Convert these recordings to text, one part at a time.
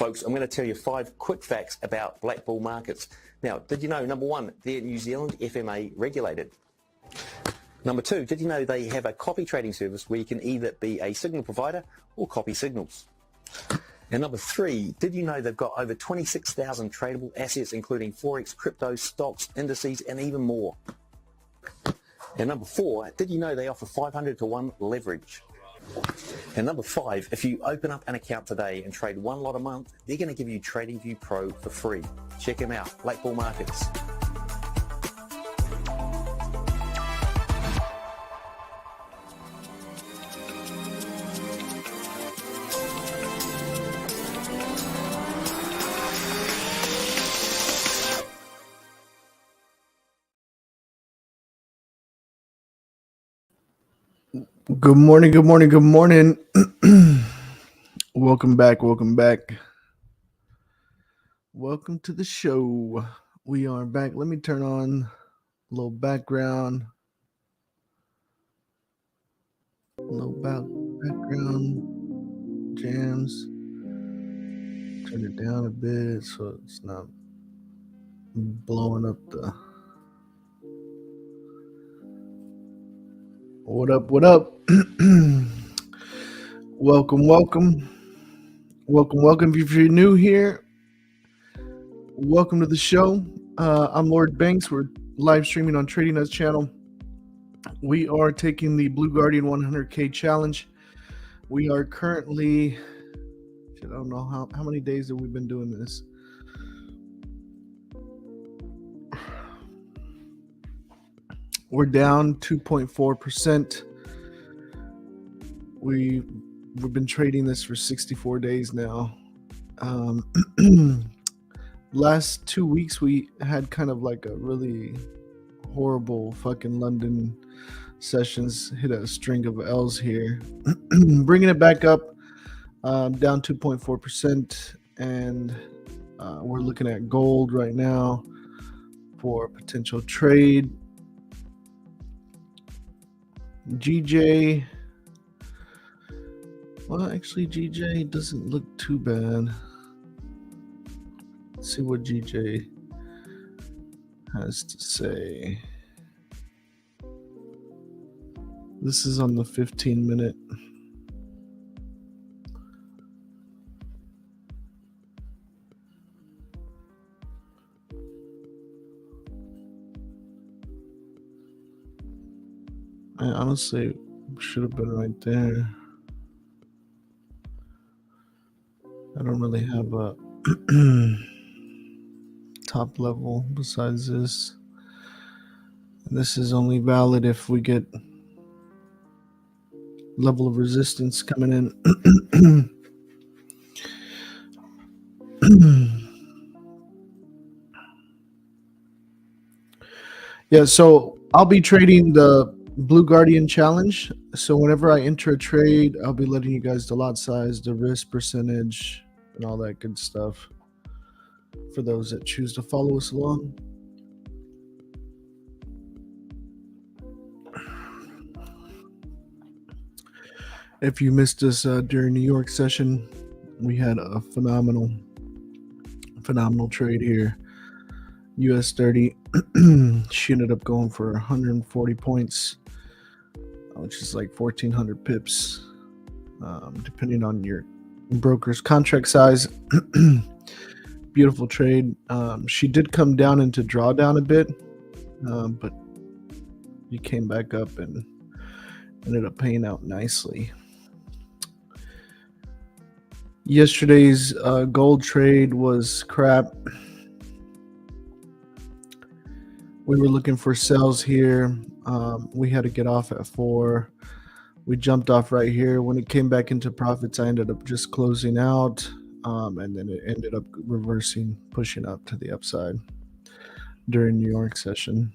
folks, I'm going to tell you 5 quick facts about black bull markets. Now, did you know, number 1, they're New Zealand FMA regulated. Number 2, did you know they have a copy trading service where you can either be a signal provider or copy signals? And number 3, did you know they've got over 26,000 tradable assets, including Forex, crypto, stocks, indices, and even more? And number 4, did you know they offer 500 to 1 leverage? And number 5, if you open up an account today and trade 1 lot a month, they're going to give you TradingView Pro for free. Check them out, Black Bull Markets. Good morning, good morning, good morning. Welcome back. Welcome to the show. We are back. Let me turn on a little background. Background jams. Turn it down a bit so it's not blowing up the... What up? Welcome. If you're new here, welcome to the show. I'm Lord Banks. We're live streaming on Trading Nuts channel. We are taking the Blue Guardian 100K challenge. We are currently, I don't know how many days have we been doing this. We're down 2.4%. We've been trading this for 64 days now. Last 2 weeks we had kind of like a really horrible fucking London sessions. Hit a string of L's here. Bringing it back up, down 2.4%, and we're looking at gold right now for potential trade. GJ, well, actually GJ doesn't look too bad. Let's see what GJ has to say. This is on the 15-minute. I honestly should have been right there. I don't really have a top level besides this. And this is only valid if we get level of resistance coming in. Yeah, so I'll be trading the Blue Guardian challenge. So whenever I enter a trade, I'll be letting you guys the lot size, the risk percentage, and all that good stuff for those that choose to follow us along. If you missed us during New York session, we had a phenomenal trade here. US 30, she ended up going for 140 points, which is like 1,400 pips, depending on your broker's contract size. Beautiful trade. She did come down into drawdown a bit, but he came back up and ended up paying out nicely. Yesterday's gold trade was crap. We were looking for sells here. We had to get off at 4. We jumped off right here. When it came back into profits, I ended up just closing out, and then it ended up reversing, pushing up to the upside during New York session.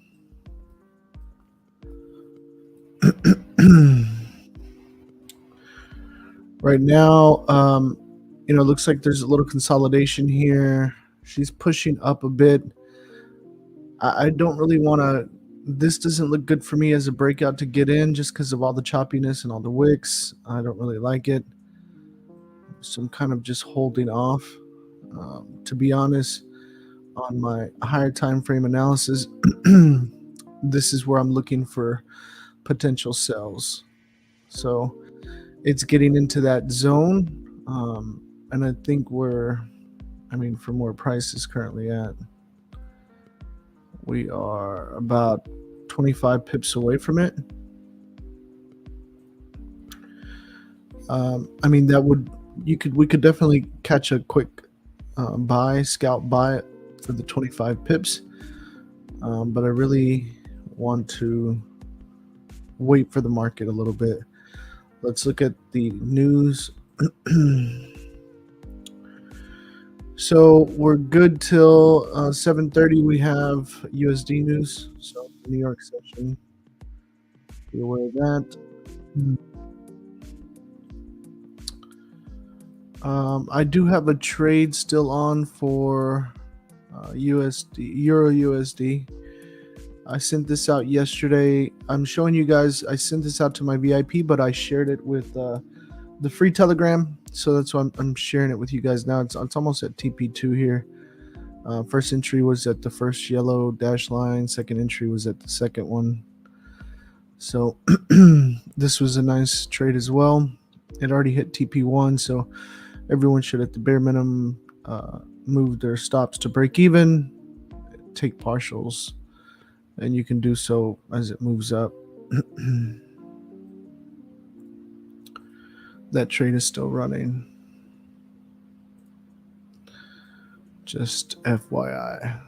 Right now, it looks like there's a little consolidation here. She's pushing up a bit. I don't really want to, this doesn't look good for me as a breakout to get in just because of all the choppiness and all the wicks. I don't really like it. So I'm kind of just holding off. To be honest, on my higher time frame analysis, this is where I'm looking for potential sells. So it's getting into that zone, and I think from where price is currently at, we are about 25 pips away from it. We could definitely catch a quick scalp buy for the 25 pips, but I really want to wait for the market a little bit. Let's look at the news. So we're good till 7:30. We have USD news. So New York session. Be aware of that. I do have a trade still on for USD, Euro USD. I sent this out yesterday. I'm showing you guys. I sent this out to my VIP, but I shared it with the free Telegram. So that's why I'm sharing it with you guys now. It's almost at TP2 here. First entry was at the first yellow dash line. Second entry was at the second one. So this was a nice trade as well. It already hit TP1, so everyone should at the bare minimum move their stops to break even, take partials, and you can do so as it moves up. That trade is still running. Just FYI.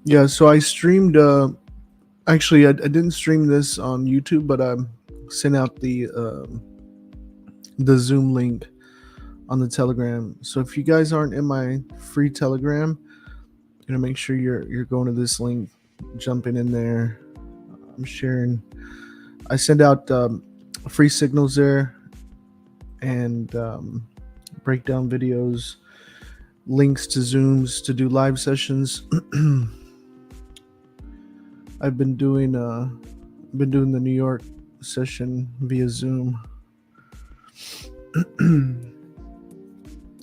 Yeah, so I streamed. Actually, I didn't stream this on YouTube, but I sent out the Zoom link on the Telegram. So if you guys aren't in my free Telegram, make sure you're going to this link, jumping in there. I'm sharing. I send out free signals there and breakdown videos, links to Zooms to do live sessions. I've been doing the New York session via Zoom.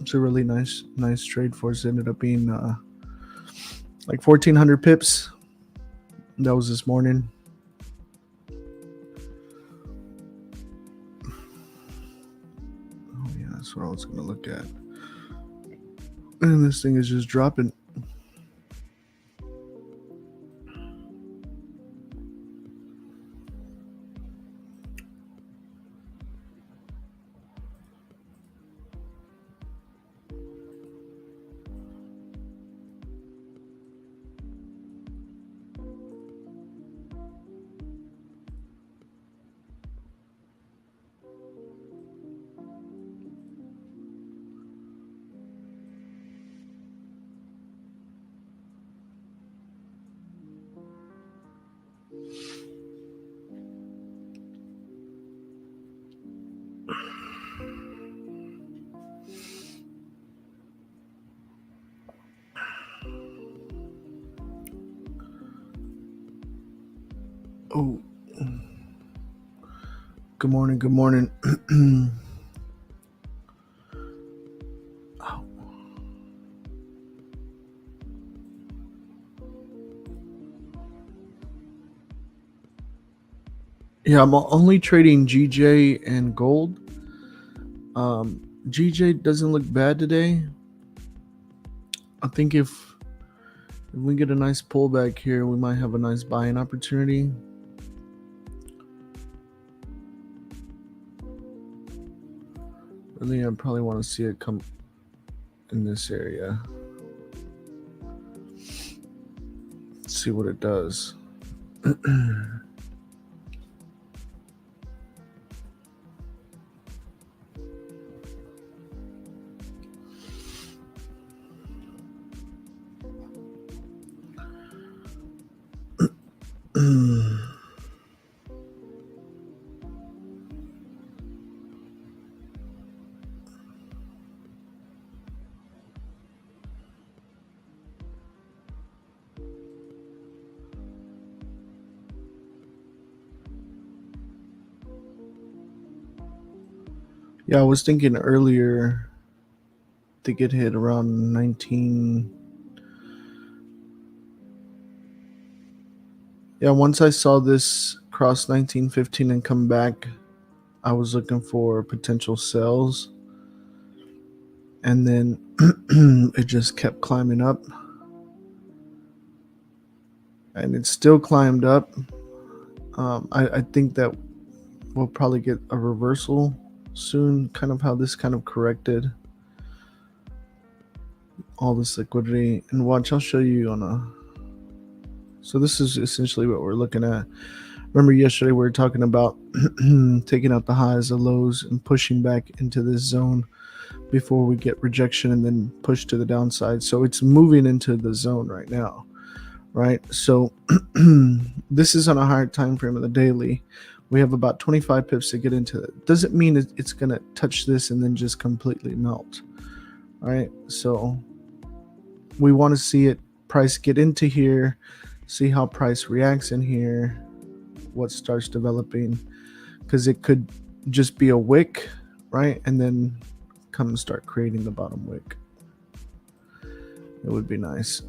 It's a really nice trade for us. It ended up being like 1,400 pips. That was this morning. Oh yeah, that's what I was gonna look at. And this thing is just dropping. Oh, good morning. Good morning. Oh. Yeah, I'm only trading GJ and gold. GJ doesn't look bad today. I think if we get a nice pullback here, we might have a nice buying opportunity. Really, I probably want to see it come in this area. Let's see what it does. Yeah, I was thinking earlier. I think it hit around 19. Yeah, once I saw this cross 1915 and come back, I was looking for potential sells, and then it just kept climbing up, and it still climbed up. I think that we'll probably get a reversal soon, kind of how this kind of corrected all this liquidity. And watch, I'll show you on a. So this is essentially what we're looking at. Remember yesterday we were talking about taking out the highs, the lows, and pushing back into this zone before we get rejection and then push to the downside. So it's moving into the zone right now, right? So this is on a higher time frame of the daily. We have about 25 pips to get into it. Doesn't mean it's going to touch this and then just completely melt, right? So we want to see it price get into here, see how price reacts in here, what starts developing, because it could just be a wick, right? And then come and start creating the bottom wick. It would be nice.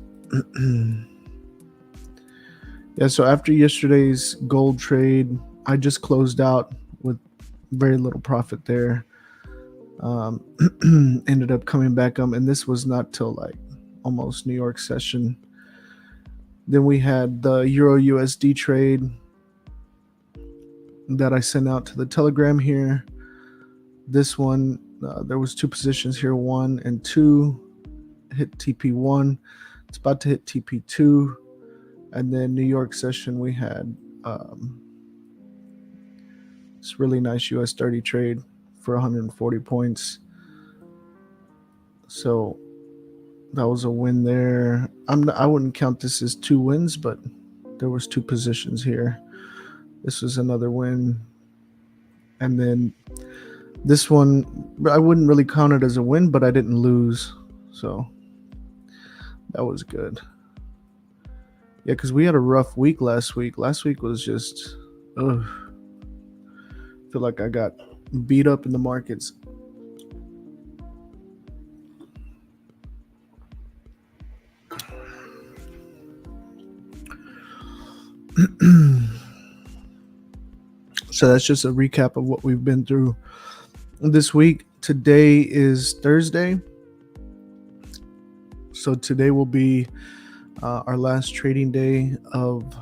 Yeah, so after yesterday's gold trade, I just closed out with very little profit there. Ended up coming back up, and this was not till like almost New York session. Then we had the Euro USD trade that I sent out to the Telegram here. This one, there was two positions here, 1 and 2, hit TP1. It's about to hit TP2. And then New York session, we had this really nice US 30 trade for 140 points. So that was a win there. I wouldn't count this as 2 wins, but there was 2 positions here. This was another win. And then this one, I wouldn't really count it as a win, but I didn't lose. So that was good. Yeah, because we had a rough week last week. Last week was just, ugh. I feel like I got beat up in the markets. So that's just a recap of what we've been through this week. Today is Thursday. So today will be our last trading day of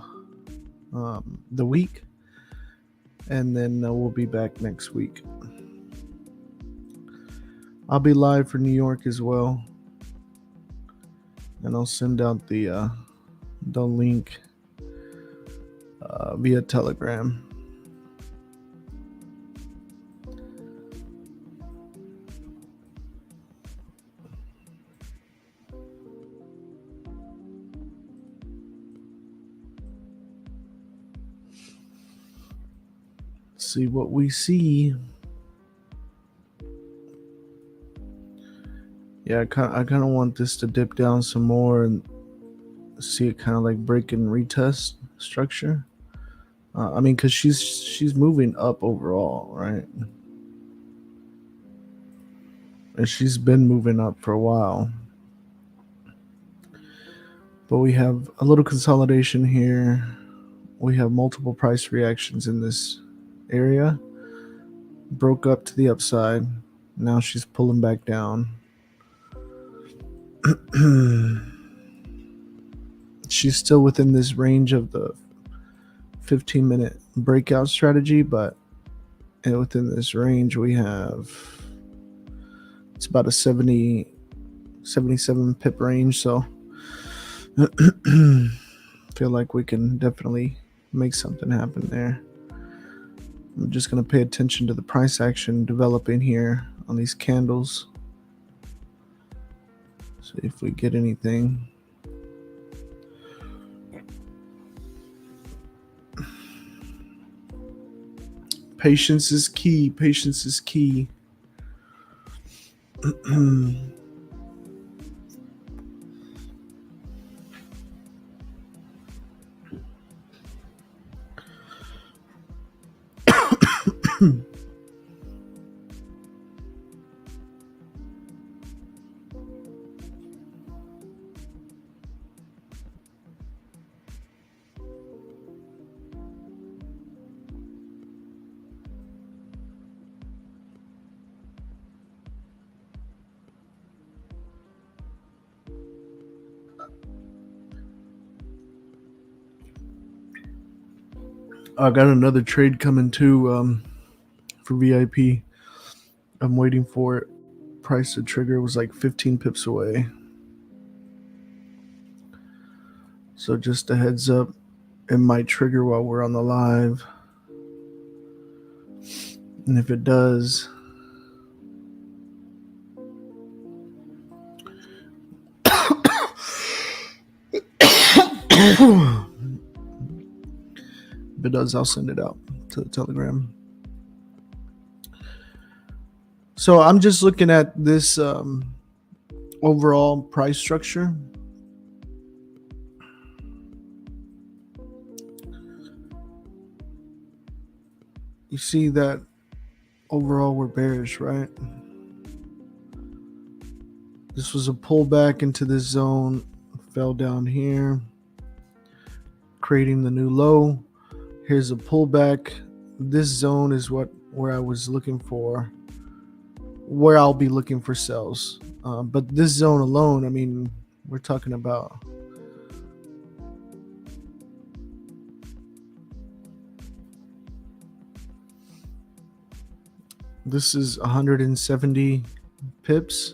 the week. And then we'll be back next week. I'll be live for New York as well. And I'll send out the link via Telegram. See what we see. Yeah, I kind of want this to dip down some more and see it kind of like break and retest structure. I mean, because she's moving up overall, right? And she's been moving up for a while. But we have a little consolidation here. We have multiple price reactions in this area. Broke up to the upside. Now she's pulling back down. She's still within this range of the 15-minute breakout strategy, but within this range we have, it's about a 77 pip range, so feel like we can definitely make something happen there. I'm just going to pay attention to the price action developing here on these candles. See if we get anything. Patience is key. Patience is key. I got another trade coming too for VIP. I'm waiting for it. Price to trigger was like 15 pips away. So just a heads up, it might trigger while we're on the live. And if it does, I'll send it out to the Telegram. So I'm just looking at this overall price structure. You see that overall we're bearish, right? This was a pullback into this zone, fell down here, creating the new low. Here's a pullback. This zone is where I was looking for, where I'll be looking for sells. But this zone alone, I mean, we're talking about this is 170 pips.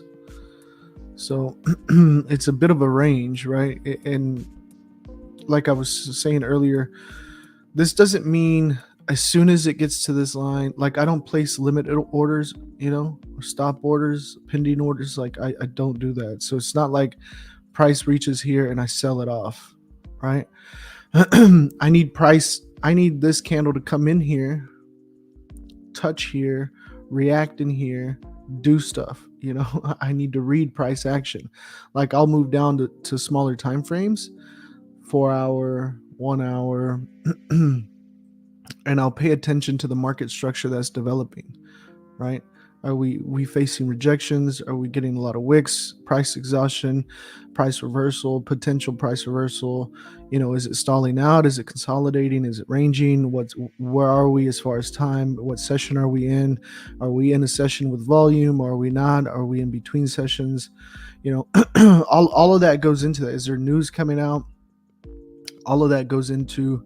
So it's a bit of a range, right? And like I was saying earlier, this doesn't mean as soon as it gets to this line, like I don't place limit orders, or stop orders, pending orders. Like I don't do that. So it's not like price reaches here and I sell it off, right? I need this candle to come in here, touch here, react in here, do stuff. I need to read price action. Like I'll move down to smaller time frames, 4 hour, 1 hour, and I'll pay attention to the market structure that's developing, right? Are we facing rejections? Are we getting a lot of wicks, price exhaustion, price reversal, potential price reversal? Is it stalling out? Is it consolidating? Is it ranging? Where are we as far as time? What session are we in? Are we in a session with volume? Or are we not? Are we in between sessions? All of that goes into that. Is there news coming out? All of that goes into,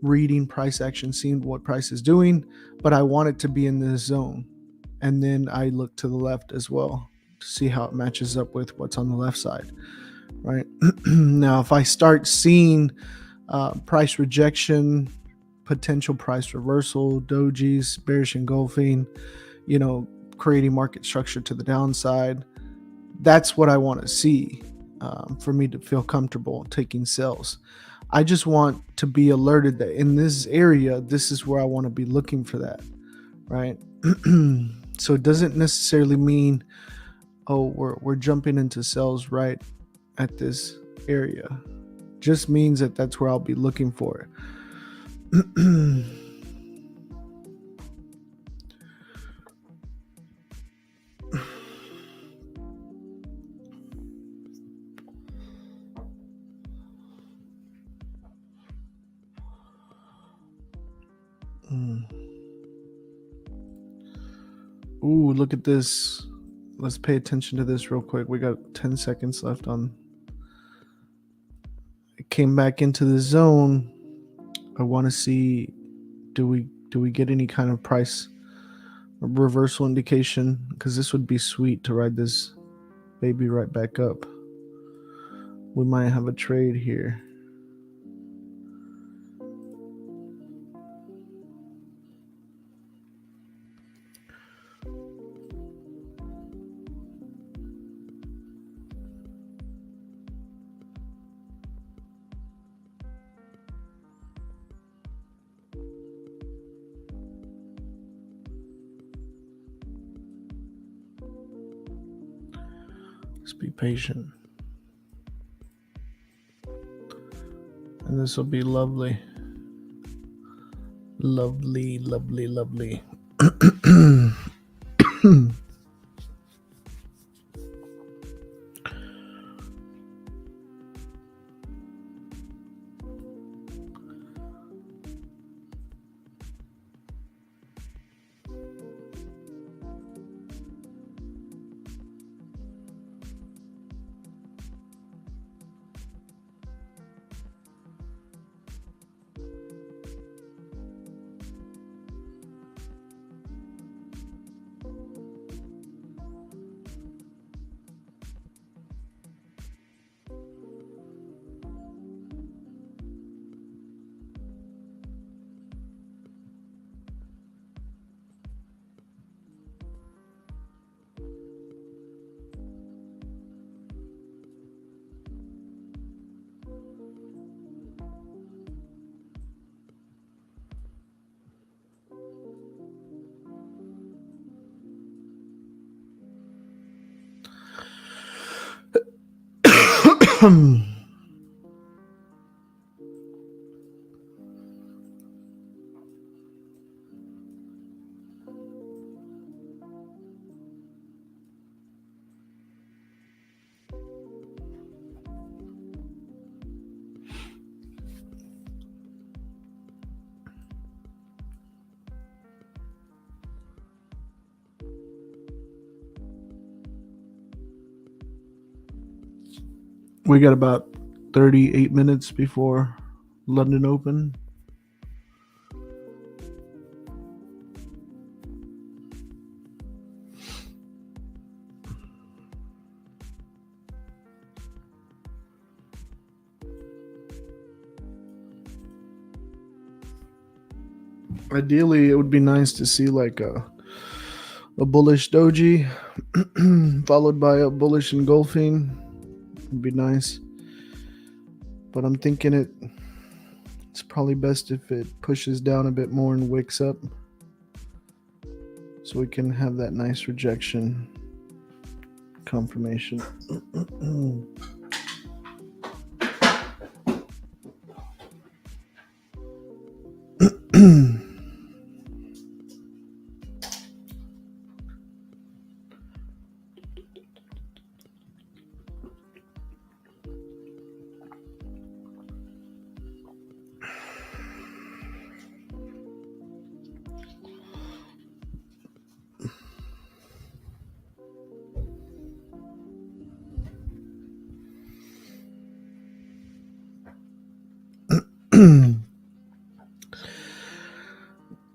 reading price action, seeing what price is doing, but I want it to be in this zone. And then I look to the left as well to see how it matches up with what's on the left side, right? Now, if I start seeing price rejection, potential price reversal, dojis, bearish engulfing, creating market structure to the downside, that's what I want to see for me to feel comfortable taking sells. I just want to be alerted that in this area, this is where I want to be looking for that, right? So it doesn't necessarily mean, oh, we're jumping into sells right at this area. Just means that that's where I'll be looking for it. Ooh, look at this. Let's pay attention to this real quick. We got 10 seconds left on. It came back into the zone. I want to see, do we get any kind of price reversal indication? Because this would be sweet to ride this baby right back up. We might have a trade here. Just be patient. And this will be lovely. Lovely, lovely, lovely. We got about 38 minutes before London Open. Ideally, it would be nice to see like a bullish doji followed by a bullish engulfing. Would be nice. But I'm thinking it's probably best if it pushes down a bit more and wicks up, so we can have that nice rejection confirmation.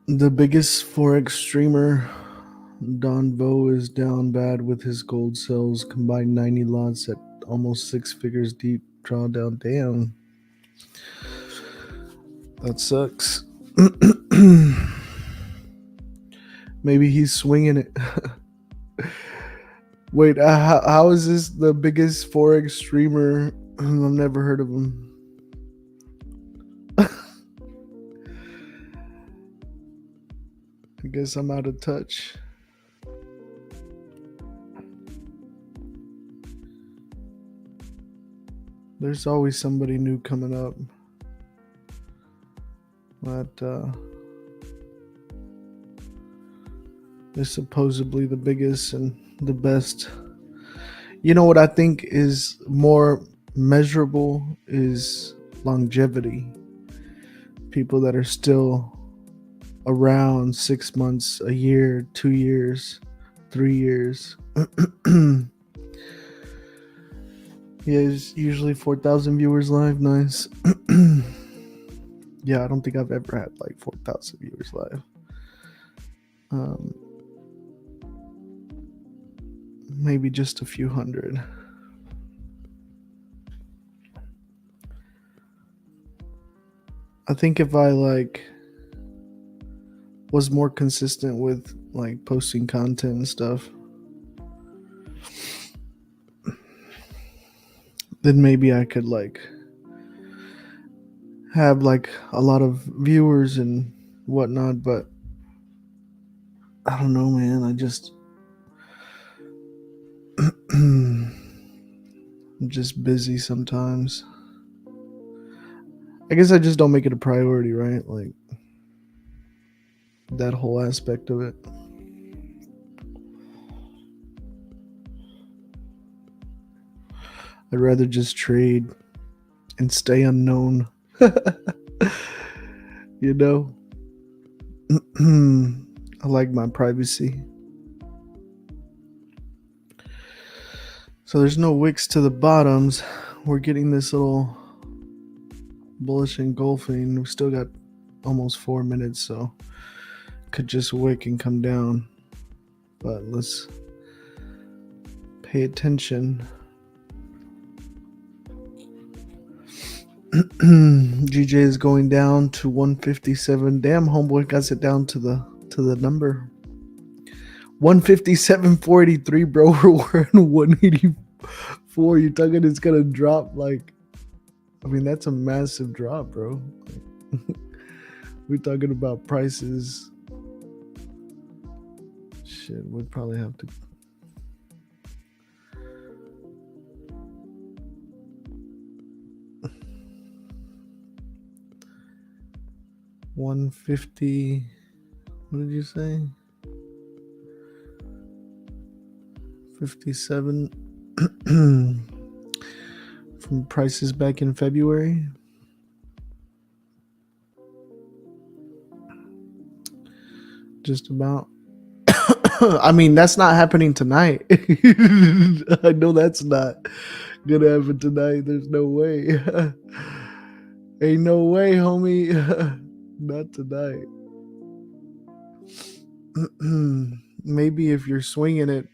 The biggest Forex streamer, Don Vo, is down bad with his gold sells, combined 90 lots at almost 6 figures deep drawdown. Damn. That sucks. Maybe he's swinging it. Wait, how is this the biggest Forex streamer? I've never heard of him. I guess I'm out of touch. There's always somebody new coming up. But they're supposedly the biggest and the best. You know what I think is more measurable is longevity. People that are still around 6 months, a year, 2 years, 3 years. Yeah, it's usually 4,000 viewers live. Nice. Yeah, I don't think I've ever had like 4,000 viewers live. Maybe just a few hundred. I think if I like was more consistent with like posting content and stuff, then maybe I could like have like a lot of viewers and whatnot. But I don't know, man. I just I'm just busy sometimes. I guess I just don't make it a priority, right? Like that whole aspect of it. I'd rather just trade and stay unknown. You know? I like my privacy. So there's no wicks to the bottoms. We're getting this little bullish engulfing. We still got almost 4 minutes, so could just wick and come down. But let's pay attention. GJ is going down to 157. Damn, homeboy got it down to the number. 157.43, bro. We're in 184. You're talking it's gonna drop like, I mean, that's a massive drop, bro. We're talking about prices. Shit, we'd probably have to. 150. What did you say? 57 from prices back in February. Just about. I mean, that's not happening tonight. I know that's not gonna happen tonight. There's no way. Ain't no way, homie. Not tonight. Maybe if you're swinging it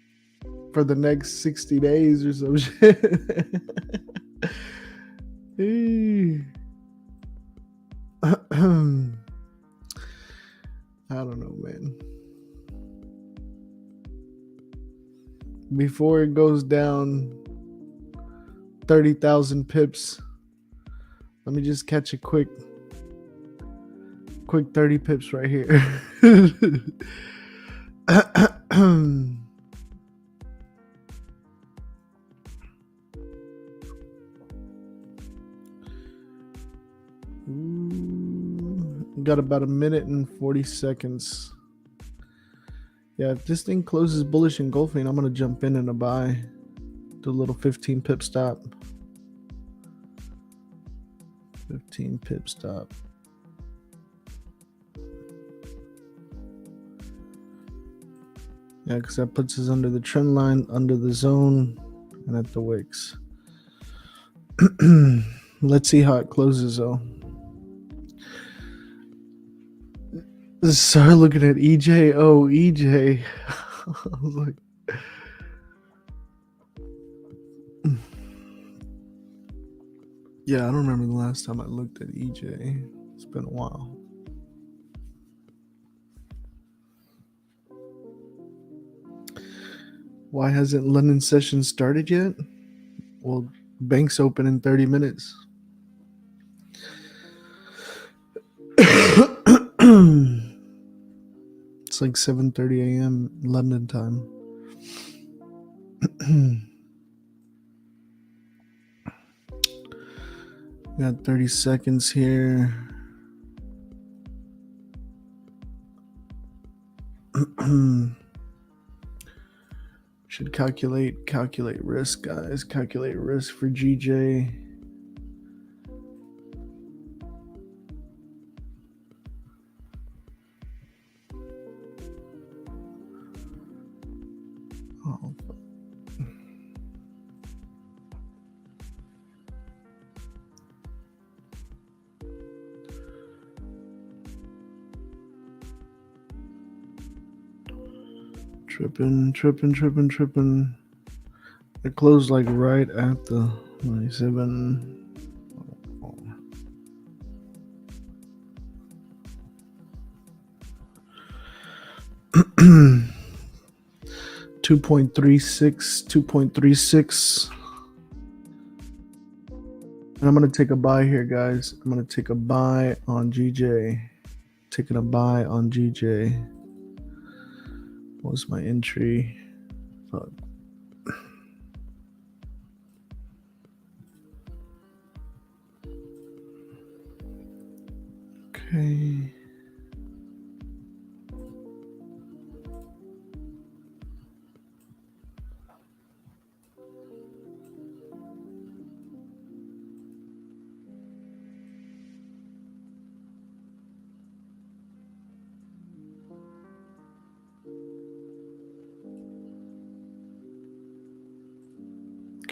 for the next 60 days or some shit. I don't know, man. Before it goes down 30,000 pips, let me just catch a quick 30 pips right here. Got about a minute and 40 seconds. Yeah, if this thing closes bullish engulfing, I'm gonna jump in and a buy. Do a little 15 pip stop. 15 pip stop. Yeah, because that puts us under the trend line, under the zone, and at the wicks. Let's see how it closes though. Start looking at EJ. Oh, EJ. I was like, yeah, I don't remember the last time I looked at EJ. It's been a while. Why hasn't London session started yet? Well, banks open in 30 minutes. It's like 7:30 a.m. London time. Got 30 seconds here. Should calculate risk, guys. Calculate risk for GJ. Oh. Tripping. It closed like right at the 97. 2.36. And I'm going to take a buy here, guys. I'm going to take a buy on GJ. Taking a buy on GJ. What's my entry? Fuck. Okay.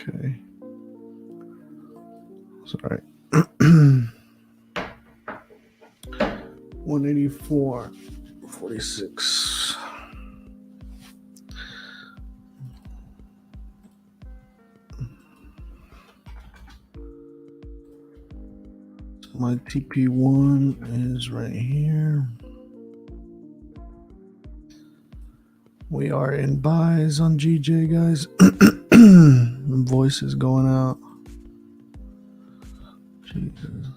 Okay. Sorry. 184.46. My TP1 is right here. We are in buys on GJ, guys. The voice is going out. Jesus.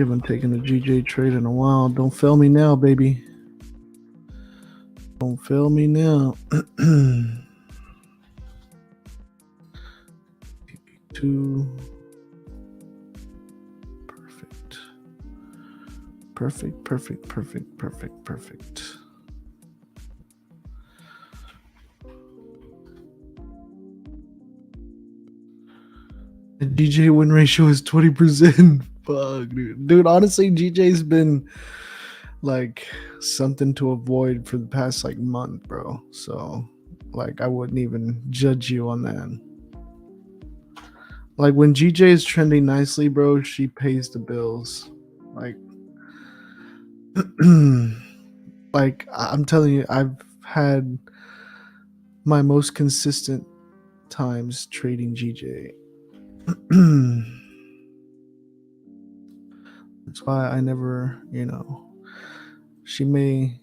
Haven't taken a GJ trade in a while. Don't fail me now, baby. Don't fail me now. Two. Perfect. Perfect, perfect, perfect, perfect, perfect. The GJ win ratio is 20%. Fuck, dude. Dude, honestly, GJ's been like something to avoid for the past like month, bro. So like I wouldn't even judge you on that. Like when GJ is trending nicely, bro, she pays the bills. Like like I'm telling you, I've had my most consistent times trading GJ. That's why I never, she may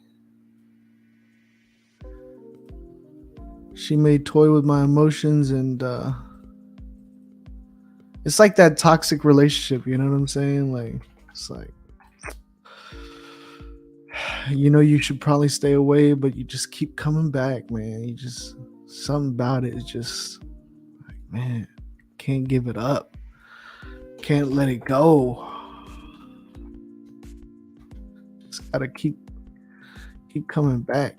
toy with my emotions, and it's like that toxic relationship, you know what I'm saying? Like it's like you should probably stay away, but you just keep coming back, man. You just something about it is just like, man, can't give it up. Can't let it go. Just gotta keep coming back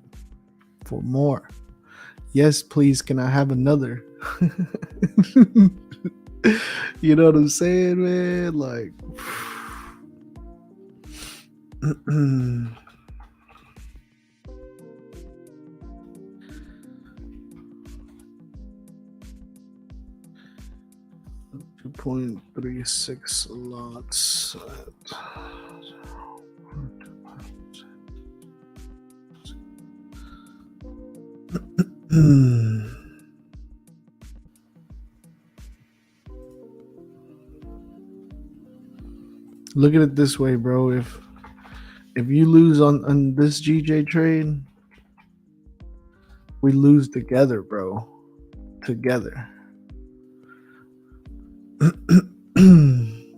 for more. Yes, please, can I have another? You know what I'm saying, man? Like 2.36 lots. Look at it this way, bro. If you lose on this GJ trade, we lose together, bro. Together.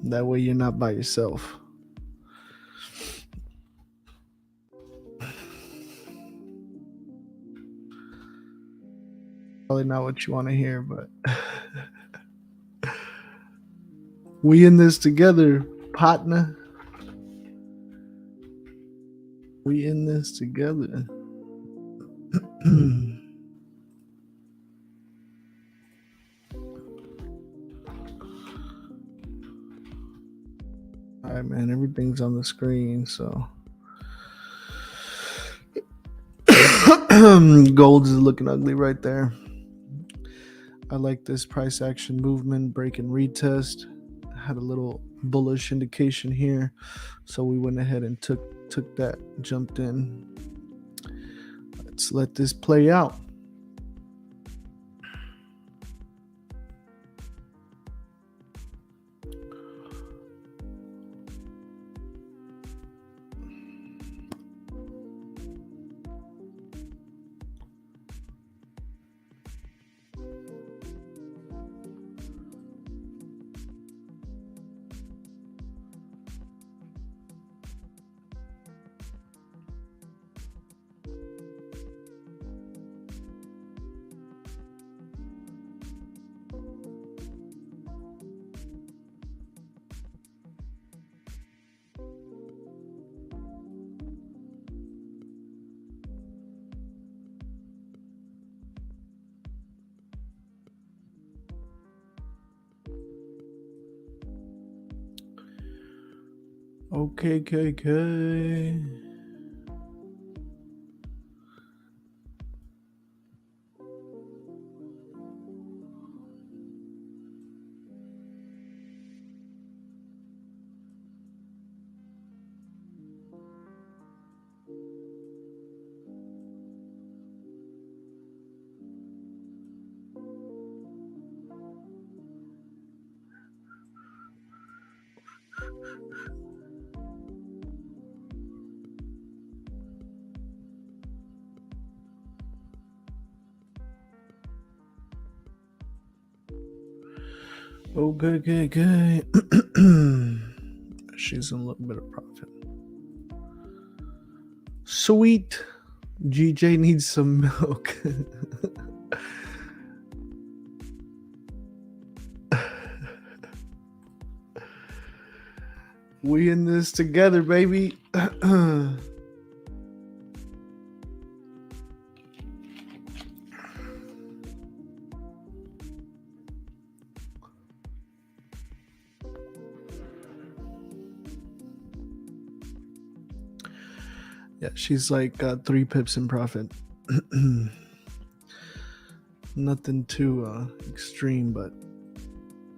That way you're not by yourself. Probably not what you want to hear, but we in this together, partner. We in this together. All right, man. Everything's on the screen, so gold is looking ugly right there. I like this price action movement, break and retest. Had a little bullish indication here, so we went ahead and took that, jumped in. Let's let this play out. Okay. she's in a little bit of profit. Sweet. GJ needs some milk. We in this together, baby. Yeah, she's like 3 pips in profit. Nothing too extreme, but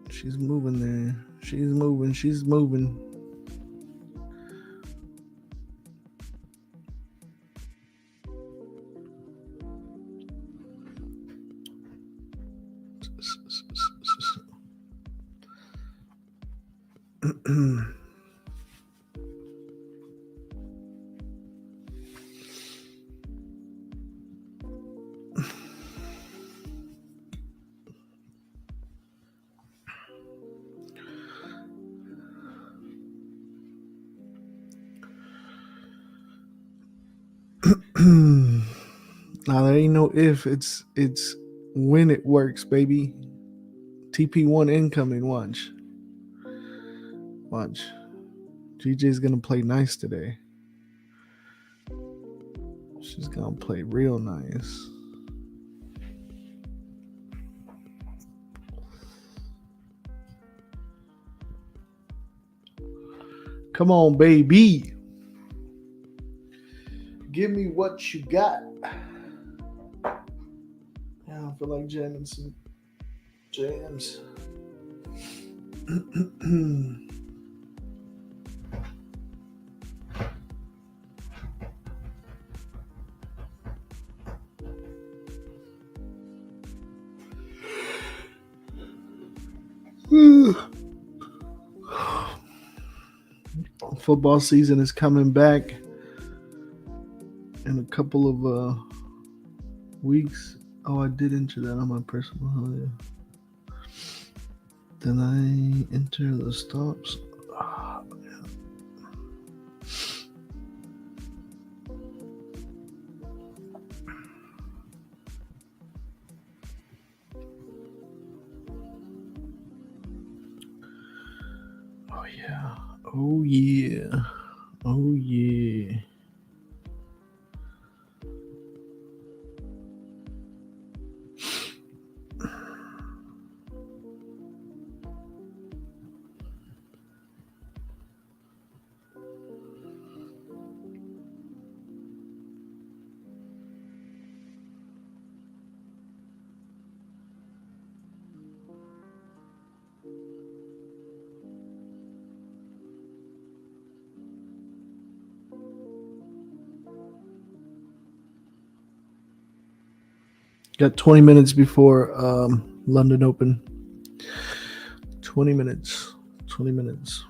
she's moving there. She's moving. She's moving. Now there ain't no if, it's when it works, baby. TP1 incoming. Watch. GJ's gonna play nice today. She's gonna play real nice. Come on, baby. Give me what you got. Yeah, I feel like jamming some jams. Football season is coming back in a couple of weeks. Oh, I did enter that on my personal holiday. Then I enter the stops. Oh yeah. Oh yeah. Oh yeah. Got 20 minutes before London Open. 20 minutes. 20 minutes.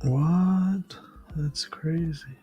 What? That's crazy.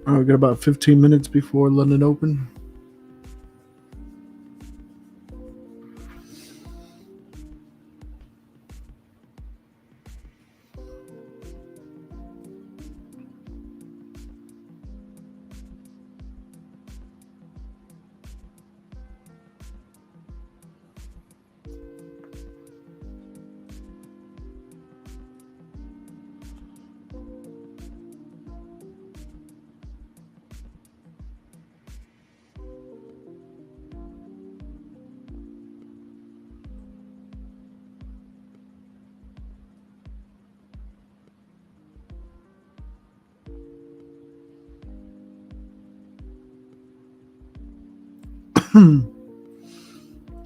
All right, we got about 15 minutes before London Open.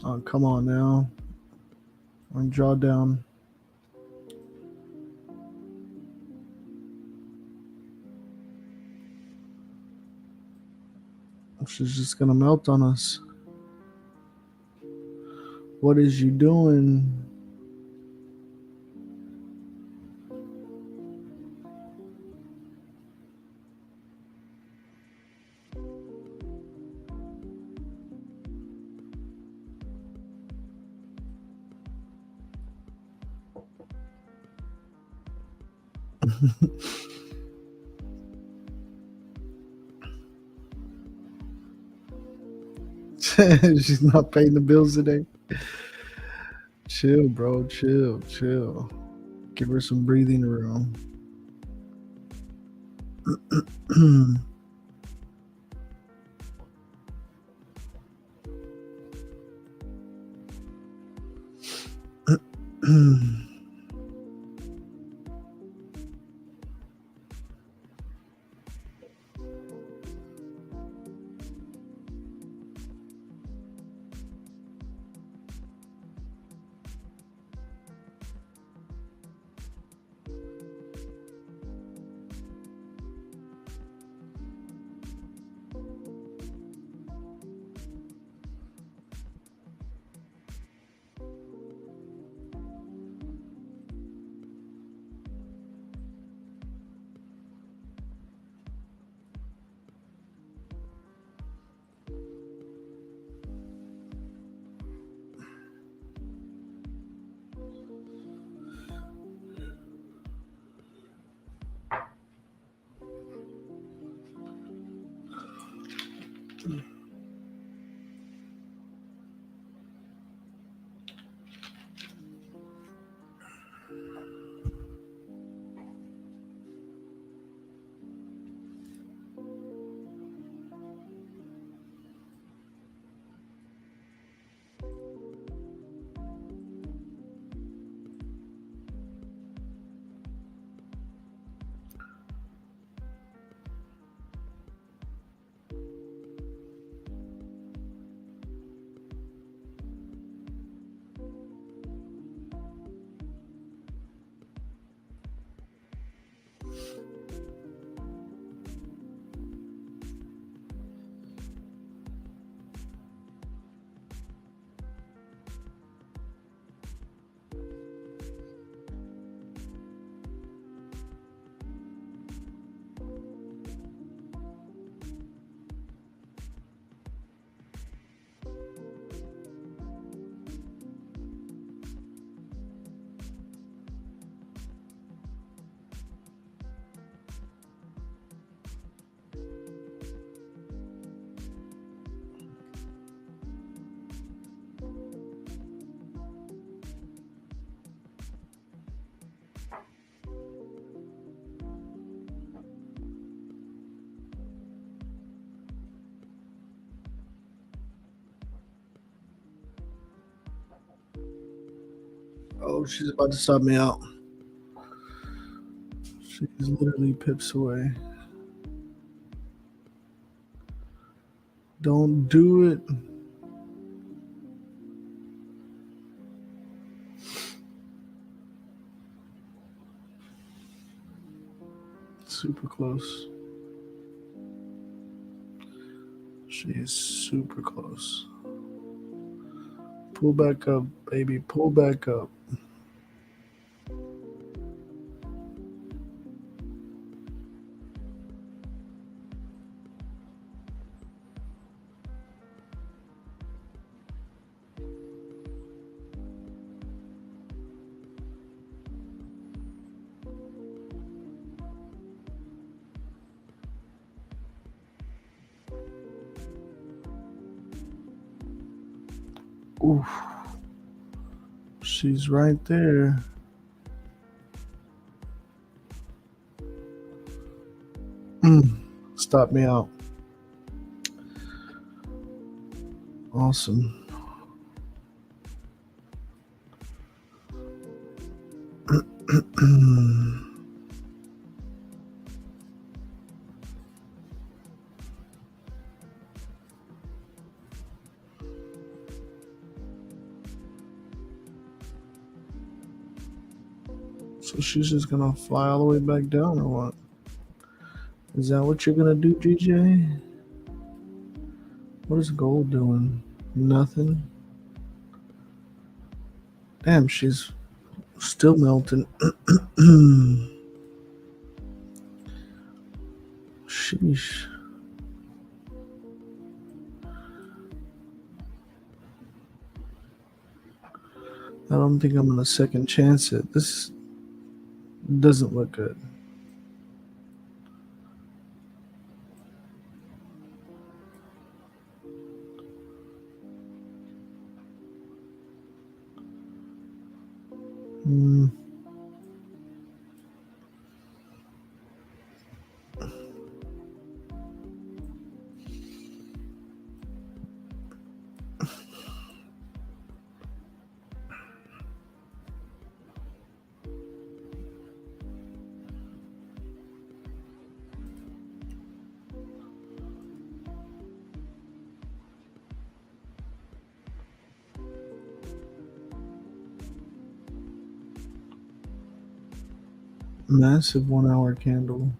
Oh, come on now. On drawdown. She's just gonna melt on us. What is you doing? She's not paying the bills today. Chill, bro. Chill. Give her some breathing room. Oh, she's about to stop me out. She's literally pips away. Don't do it. Super close. She is super close. Pull back up, baby. Pull back up. Oof. She's right there. Stop me out. Awesome. So she's just gonna fly all the way back down, or what? Is that what you're gonna do, GJ? What is gold doing? Nothing. Damn, she's still melting. Sheesh. I don't think I'm gonna second chance it. This doesn't look good. Massive 1 hour candle.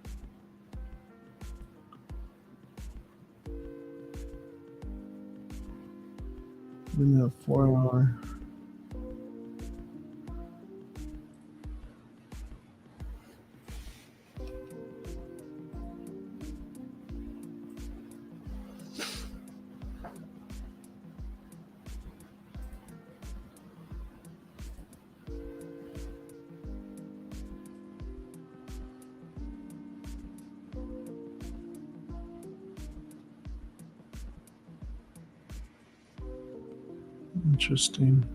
Then a 4 hour. Interesting.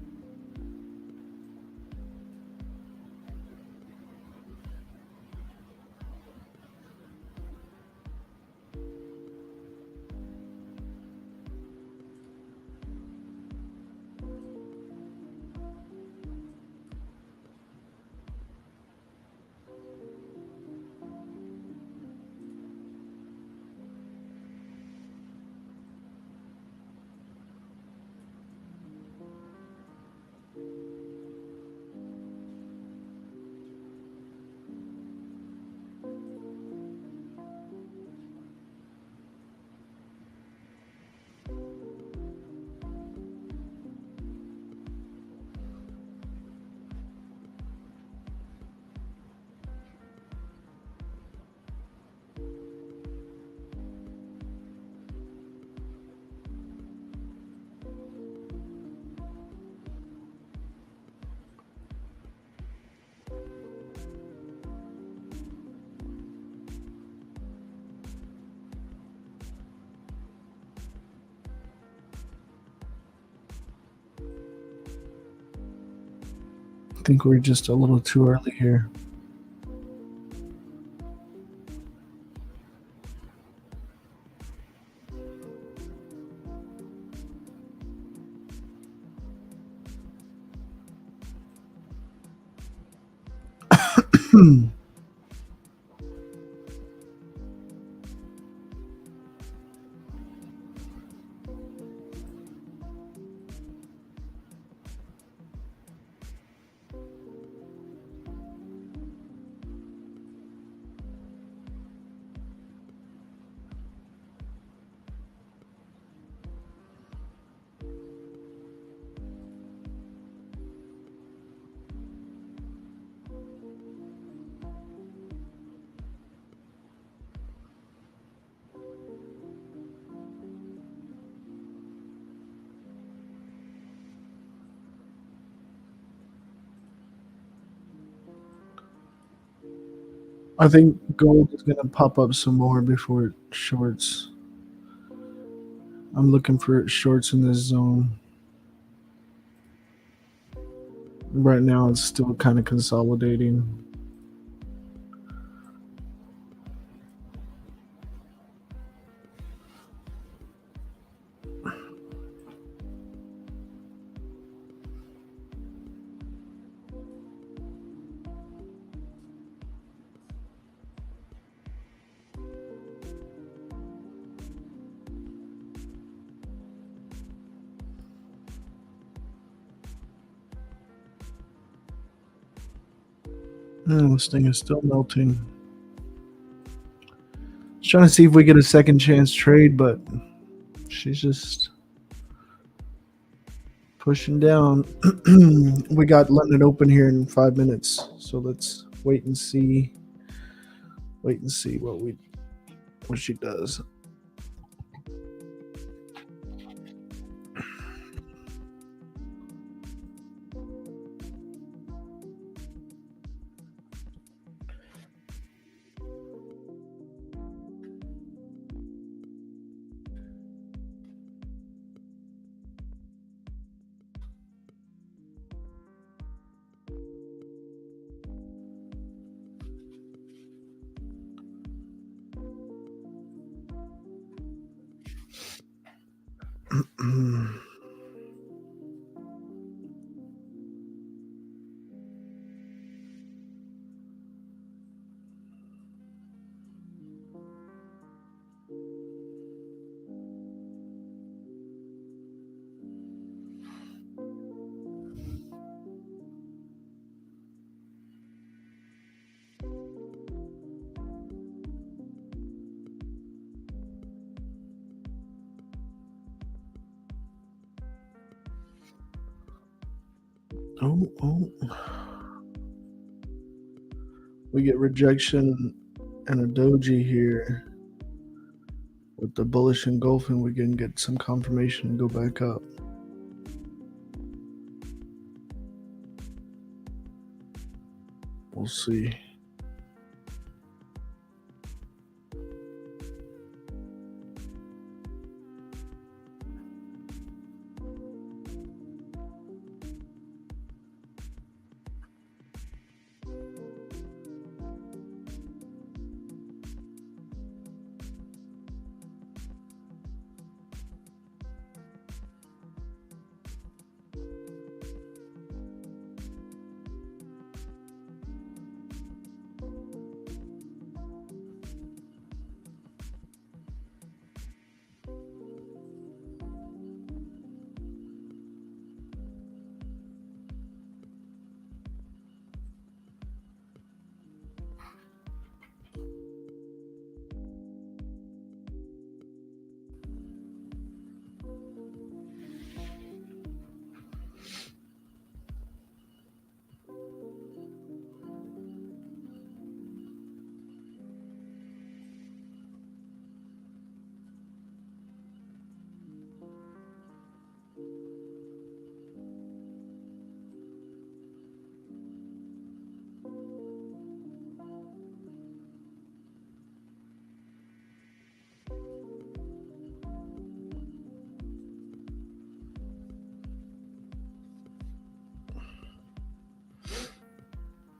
I think we're just a little too early here. I think gold is gonna pop up some more before it shorts. I'm looking for shorts in this zone. Right now, it's still kind of consolidating. This thing is still melting. Just trying to see if we get a second chance trade, but she's just pushing down. We got London Open here in 5 minutes, so let's wait and see. Wait and see what she does. Oh. We get rejection and a doji here. With the bullish engulfing, we can get some confirmation and go back up. We'll see.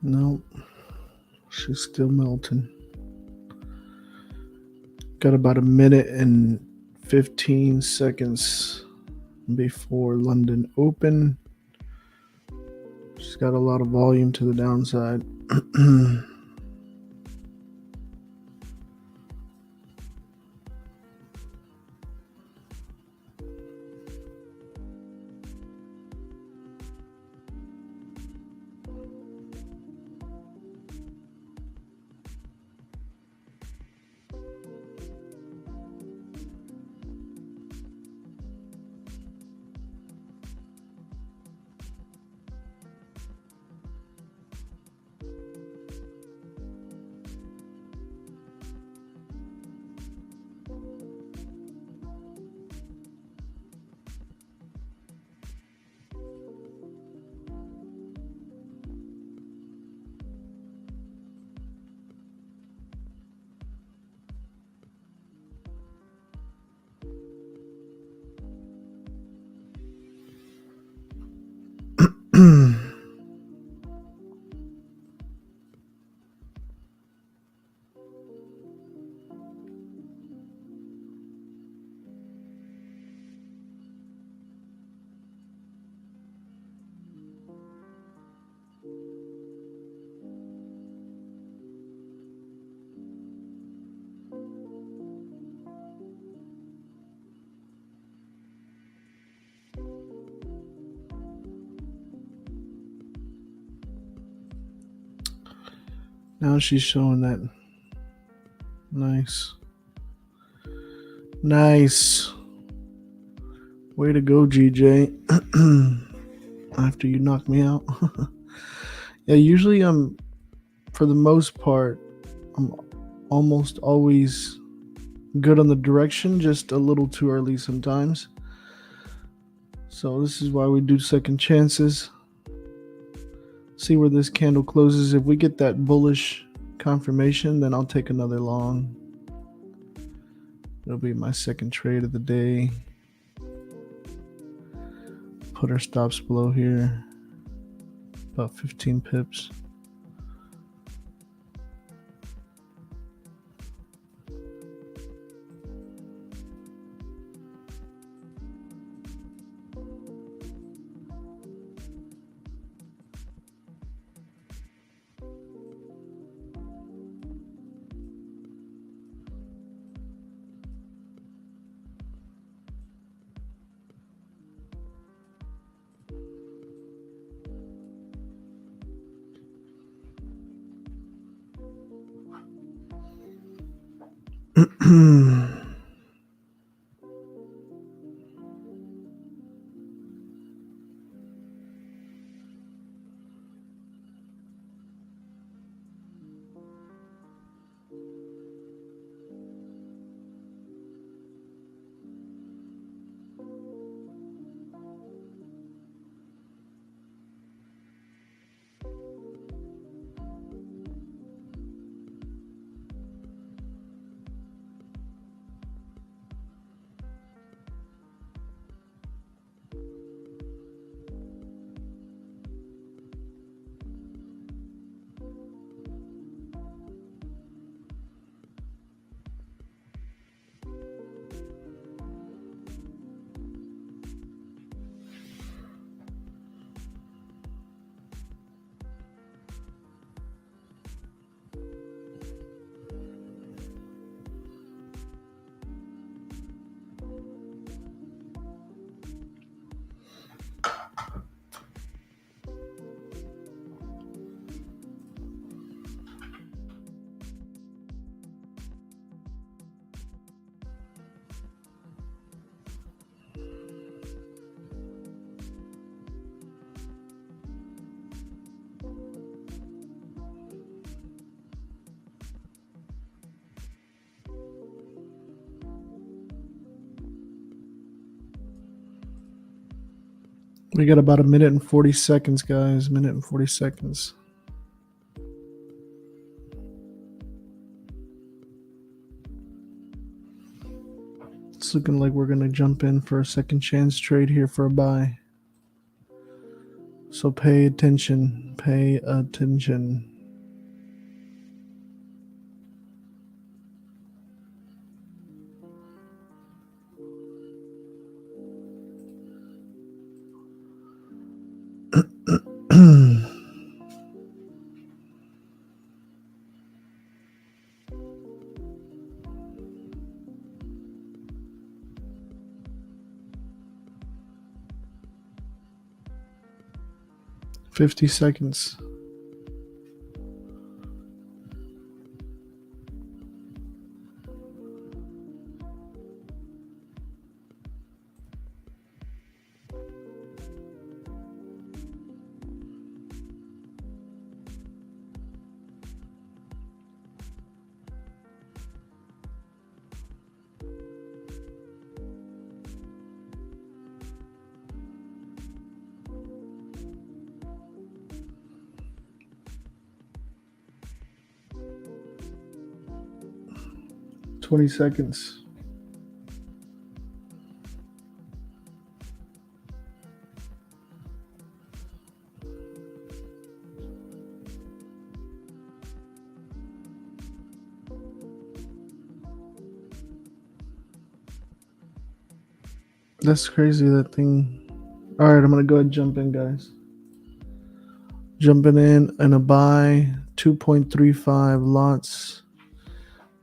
No, she's still melting. Got about a minute and 15 seconds before London Open. She's got a lot of volume to the downside. Now she's showing that. Nice. Nice. Way to go, GJ. After you knock me out. Yeah, usually for the most part, I'm almost always good on the direction, just a little too early sometimes. So this is why we do second chances. See where this candle closes. If we get that bullish confirmation, then I'll take another long. It'll be my second trade of the day. Put our stops below here. About 15 pips. We got about a minute and 40 seconds, guys. Minute and 40 seconds. It's looking like we're going to jump in for a second chance trade here for a buy. So pay attention. Pay attention. $50 seconds. $20 seconds. That's crazy, that thing. All right, I'm going to go ahead and jump in, guys. Jumping in and a buy, 2.35 lots.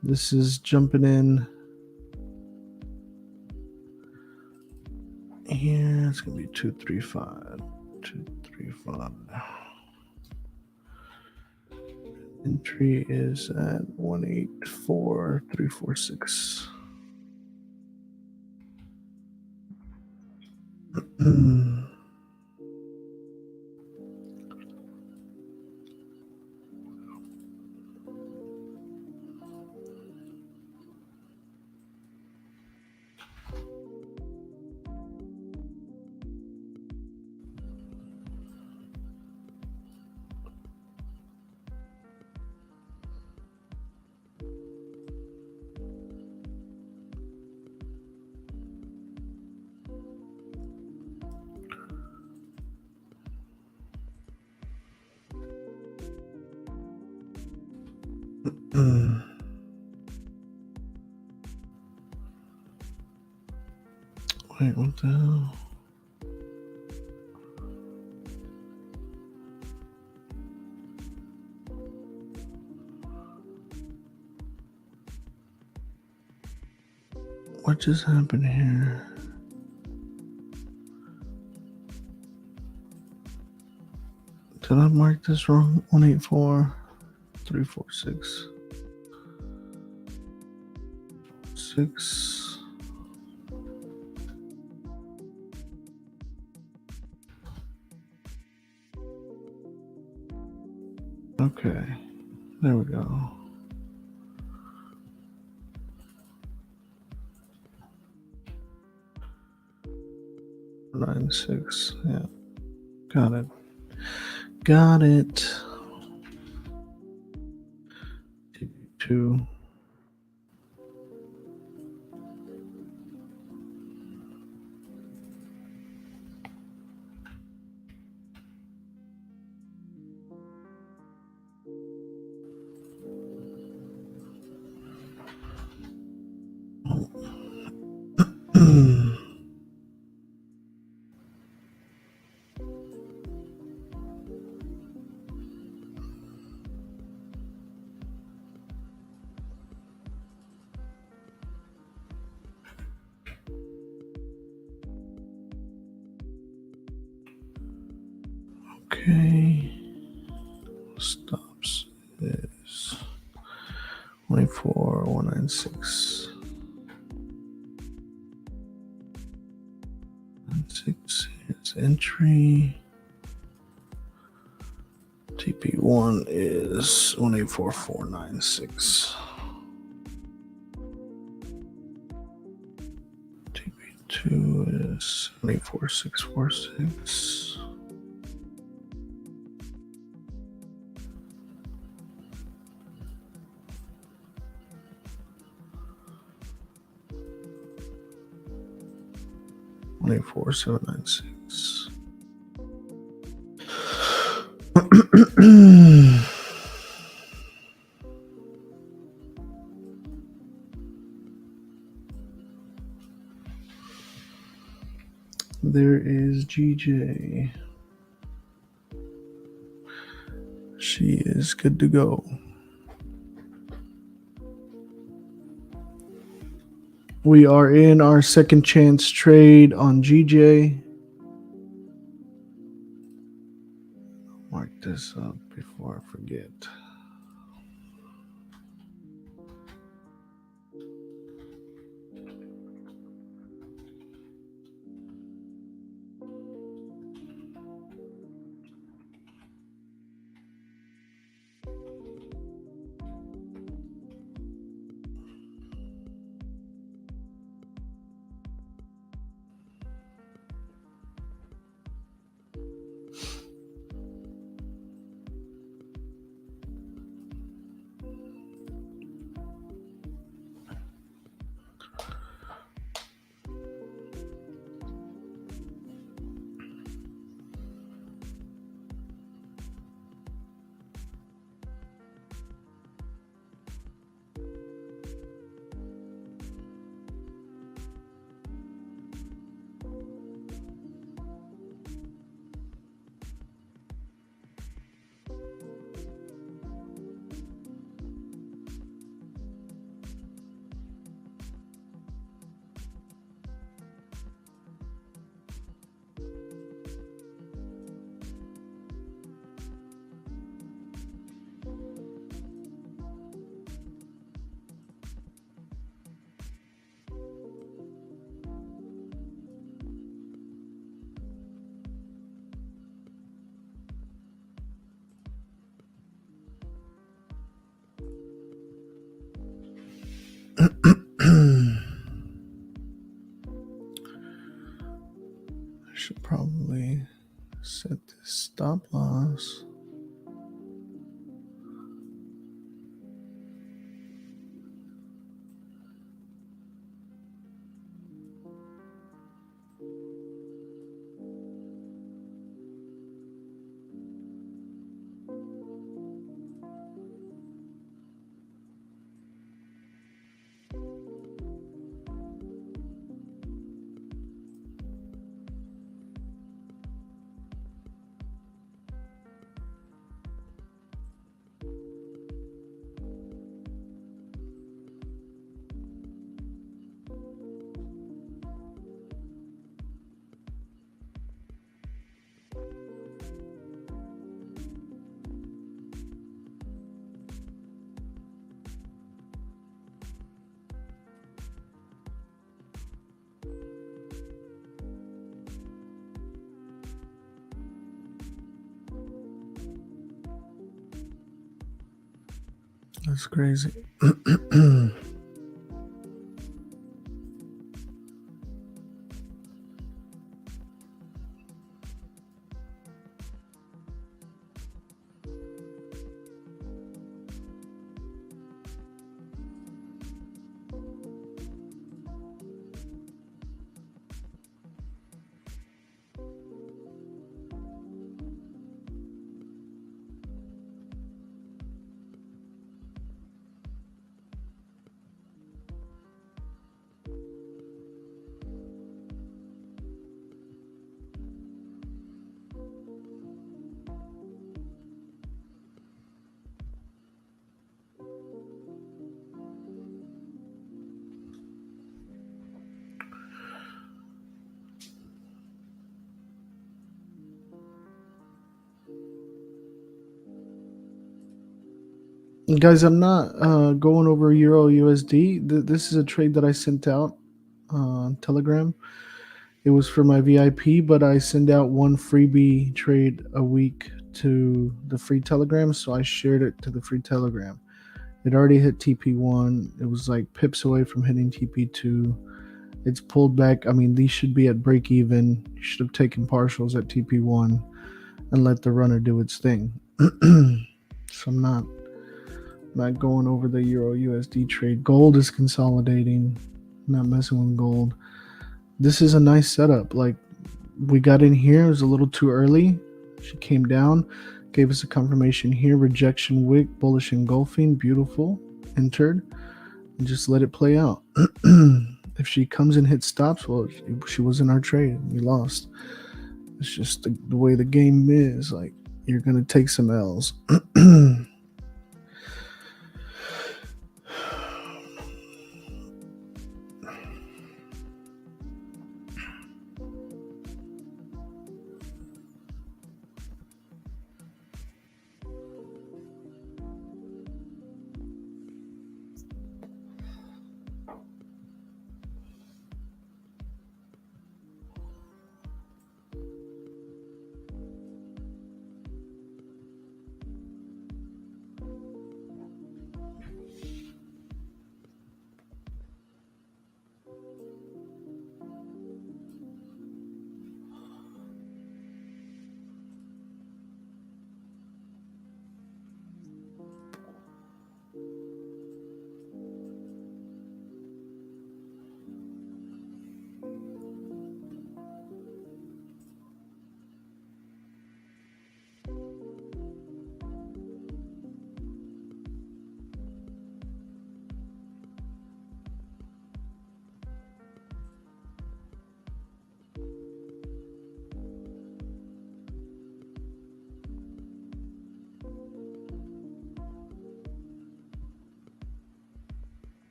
This is jumping in here. It's going to be 235. 235. Entry is at 184,346. Wait, what the hell? What just happened here? Did I mark this wrong? 184,346. 6. Okay, there we go. Nine six, yeah, got it. Got it. 2. Okay. Stops is 24,196. 6 is entry. TP1 is 184,496. TP2 is 184,646. Four seven nine six. There is GJ. She is good to go. We are in our second chance trade on GJ. Mark this up before I forget. Set this stop loss. That's crazy. Guys, I'm not going over Euro USD. This is a trade that I sent out on Telegram. It was for my VIP, but I send out one freebie trade a week to the free Telegram, so I shared it to the free Telegram. It already hit TP1. It was like pips away from hitting TP2. It's pulled back. I mean, these should be at break even. You should have taken partials at TP1 and let the runner do its thing. So I'm not going over the Euro USD trade. Gold is consolidating. Not messing with gold. This is a nice setup. Like, we got in here. It was a little too early. She came down, gave us a confirmation here. Rejection wick, bullish engulfing. Beautiful. Entered. And just let it play out. If she comes and hits stops, well, she was in our trade. We lost. It's just the way the game is. Like, you're going to take some L's.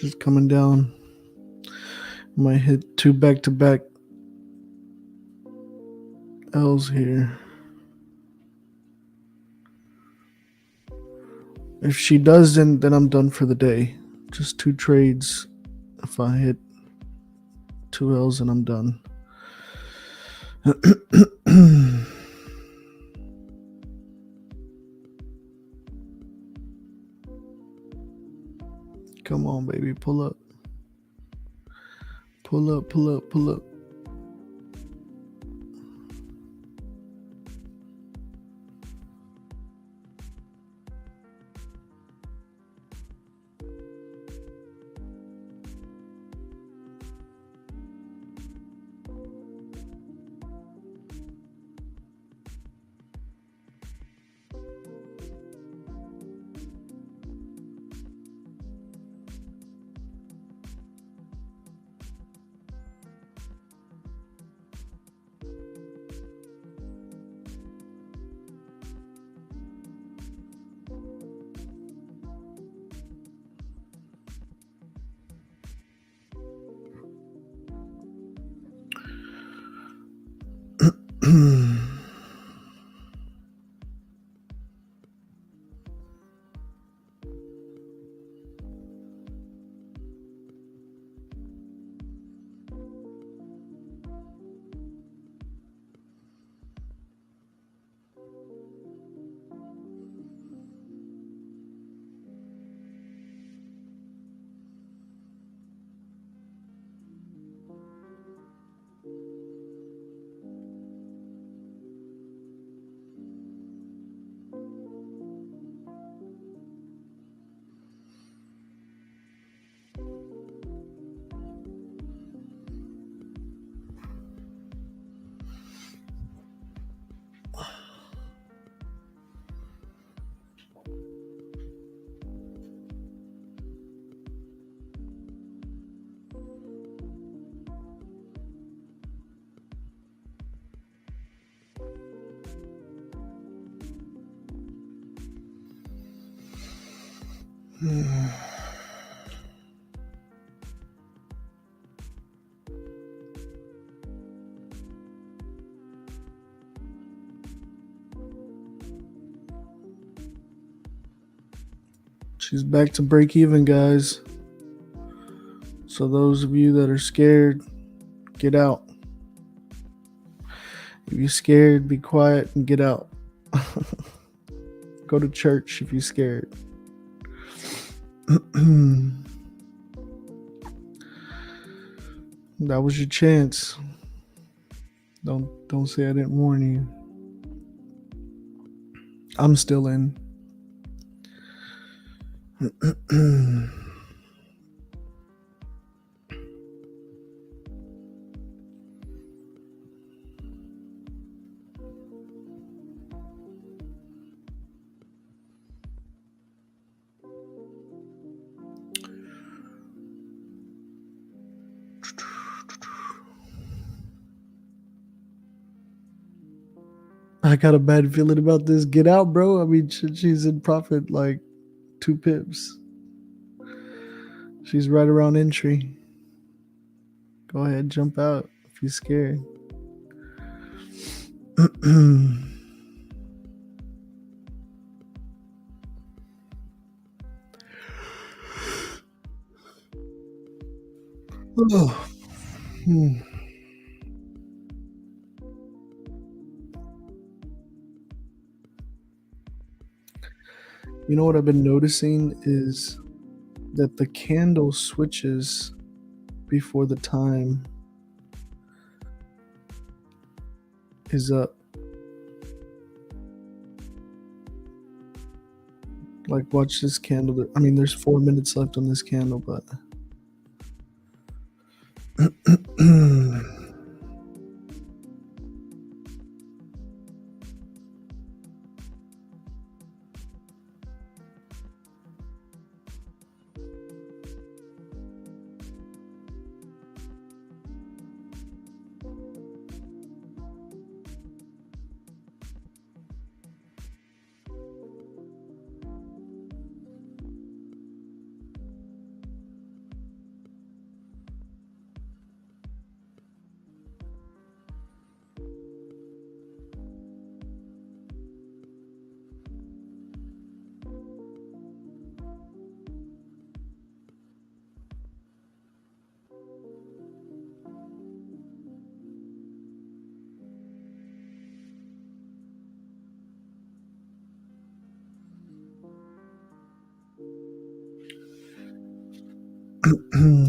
She's coming down. Might hit 2 back-to-back L's here. If she doesn't, then I'm done for the day. Just 2 trades. If I hit 2 L's, and I'm done. Come on, baby. Pull up. Pull up, pull up, pull up. She's back to break even, guys. So those of you that are scared, get out. If you're scared, be quiet and get out. Go to church if you're scared. That was your chance. Don't say I didn't warn you. I'm still in. I got a bad feeling about this. Get out, bro. I mean, she's in profit like 2 pips. She's right around entry. Go ahead, jump out if you're scared. Oh. You know what I've been noticing is that the candle switches before the time is up. Like, watch this candle. I mean, there's 4 minutes left on this candle, but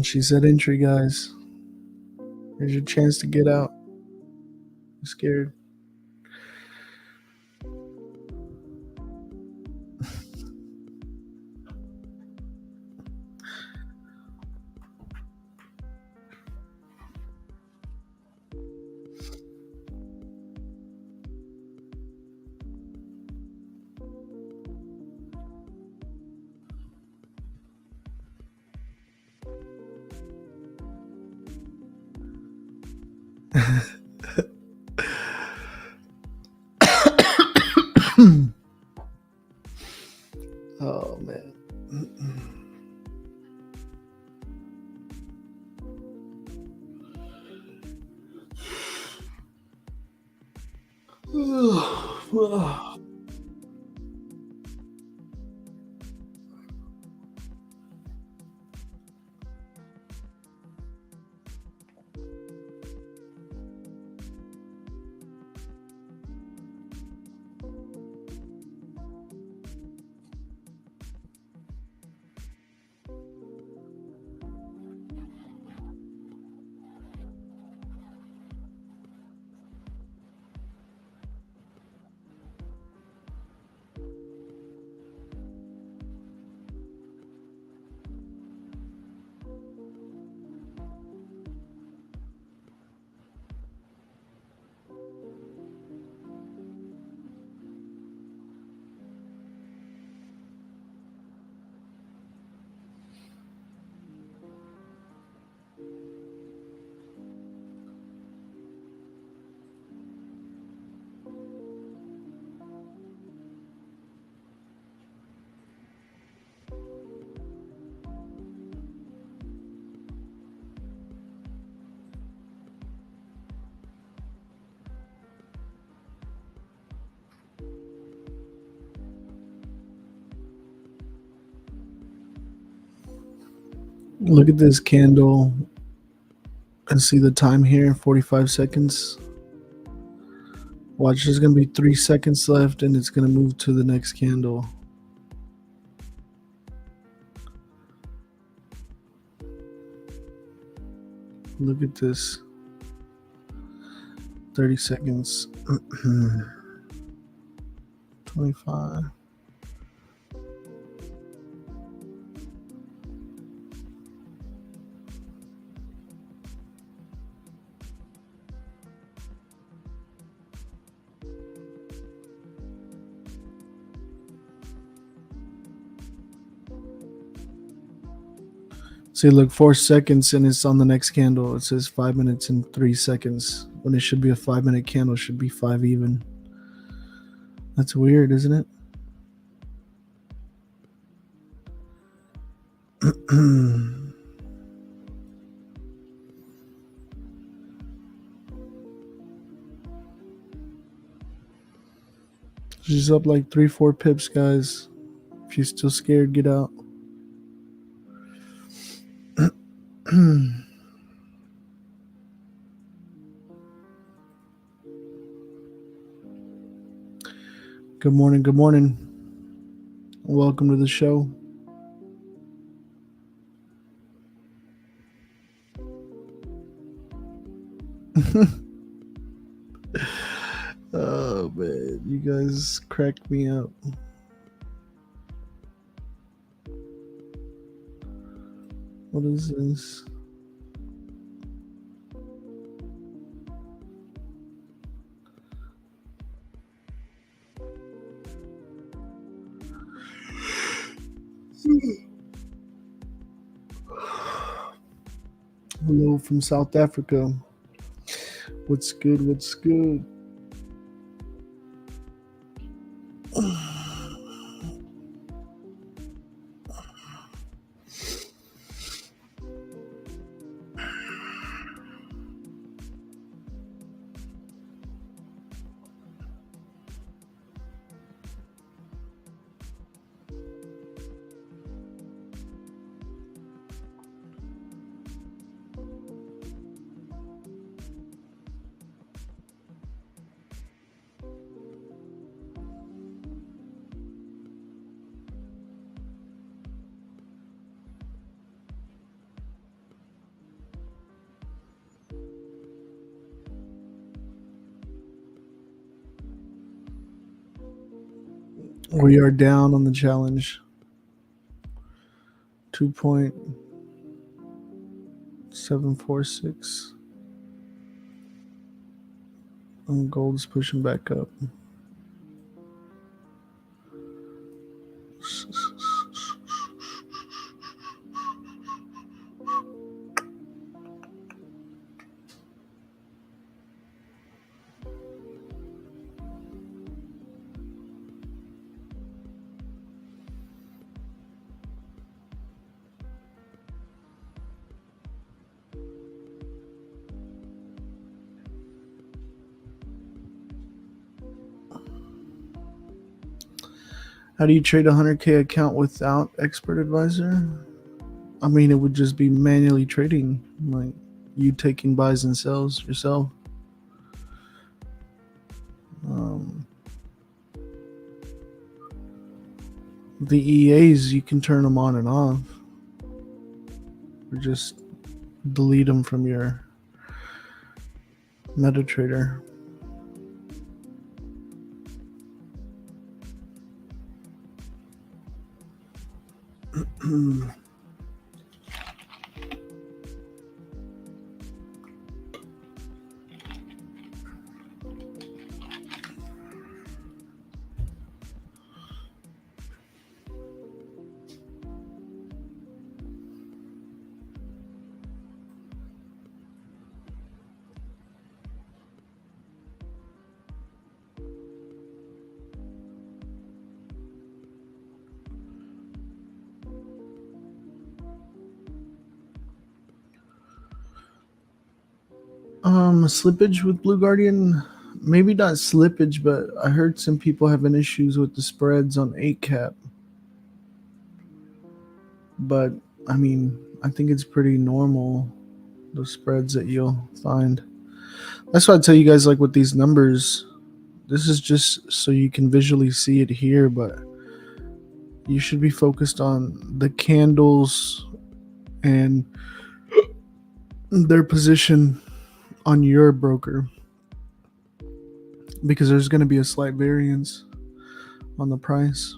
She said entry, guys. Here's your chance to get out. I'm scared. Oh man. Look at this candle and see the time here, 45 seconds. Watch, there's going to be 3 seconds left and it's going to move to the next candle. Look at this. 30 seconds. 25. See, look, 4 seconds and it's on the next candle. It says 5 minutes and 3 seconds. When it should be a 5-minute candle, it should be 5 even. That's weird, isn't it? She's up like 3-4 pips, guys. If you're still scared, get out. Good morning, good morning. Welcome to the show. Oh man, you guys cracked me up. What is this? Hello from South Africa. What's good? What's good? We are down on the challenge. 2.746. And gold's pushing back up. How do you trade a 100K account without expert advisor? I mean, it would just be manually trading, like you taking buys and sells yourself. The EAs, you can turn them on and off, or just delete them from your MetaTrader. Slippage with Blue Guardian, maybe not slippage, but I heard some people having issues with the spreads on 8 cap. But I mean, I think it's pretty normal, the spreads that you'll find. That's why I tell you guys, like with these numbers, this is just so you can visually see it here, but you should be focused on the candles and their position on your broker, because there's going to be a slight variance on the price.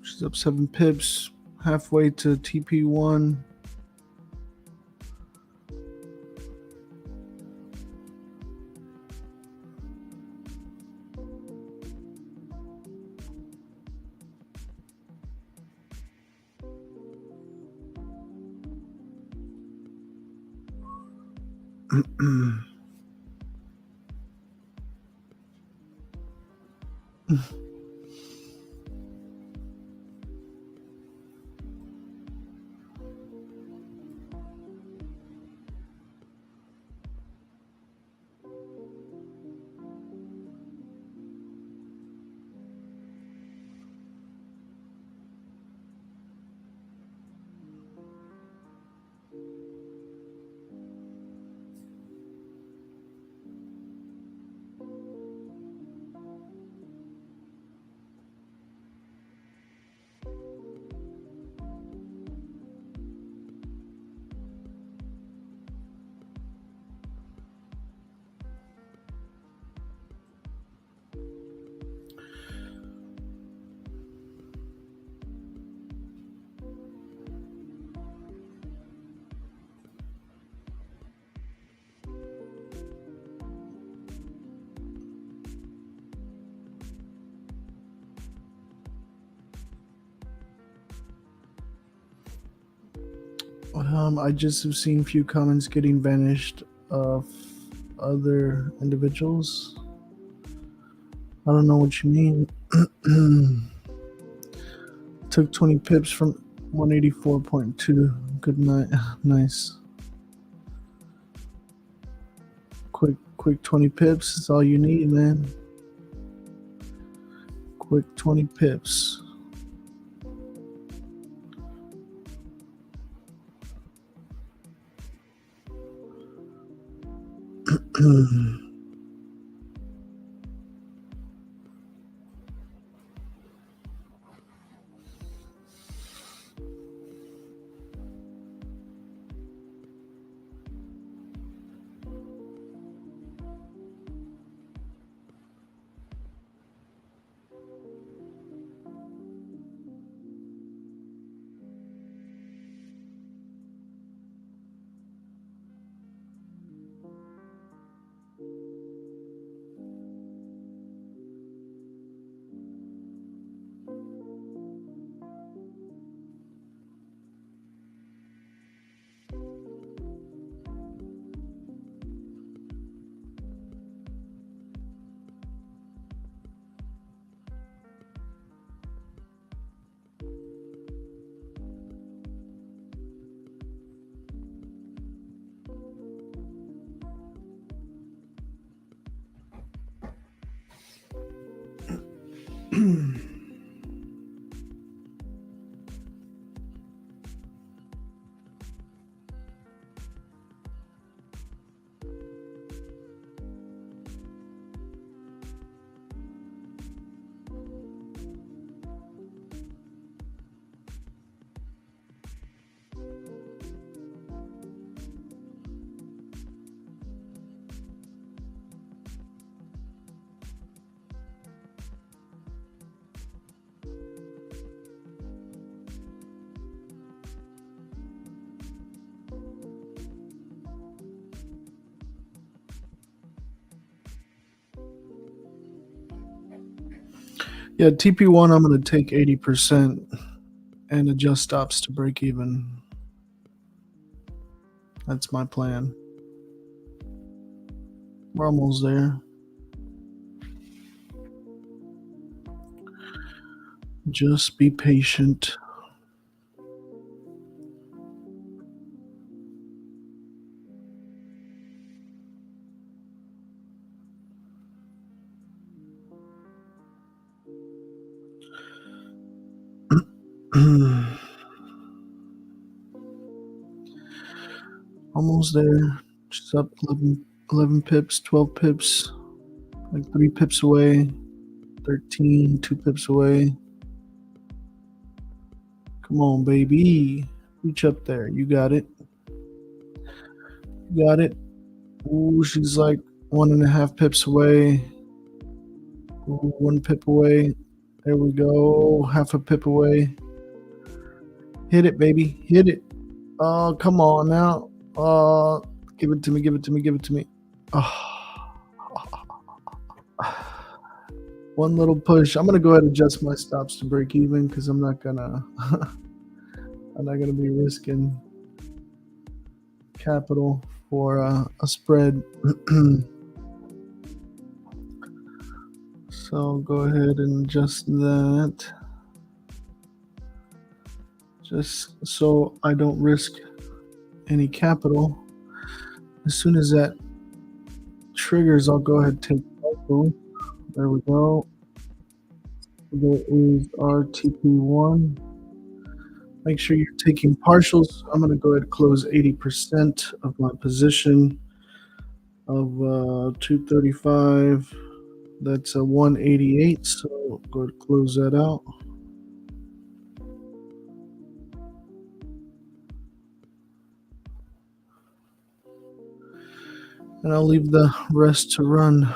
She's up 7 pips, halfway to TP1. I just have seen a few comments getting vanished of other individuals. I don't know what you mean. Took 20 pips from 184.2. Good night. Nice. Quick 20 pips is all you need, man. quick 20 pips. Yeah, TP1, I'm going to take 80% and adjust stops to break even. That's my plan. We're almost there. Just be patient. Almost there. Just up 11 pips, 12 pips, like 3 pips away, 13, 2 pips away. Come on, baby. Reach up there. You got it. You got it. Ooh, she's like 1.5 pips away. Ooh, 1 pip away. There we go. Half a pip away. Hit it, baby. Hit it. Oh, come on now. Give it to me. Give it to me. Give it to me. Oh. One little push. I'm gonna go ahead and adjust my stops to break even because I'm not gonna be risking capital for a spread. So go ahead and adjust that, just so I don't risk any capital. As soon as that triggers, I'll go ahead and take partial. There we go. There is our TP1. Make sure you're taking partials. I'm going to go ahead and close 80% of my position of 235. That's a 188. So go ahead and close that out. And I'll leave the rest to run.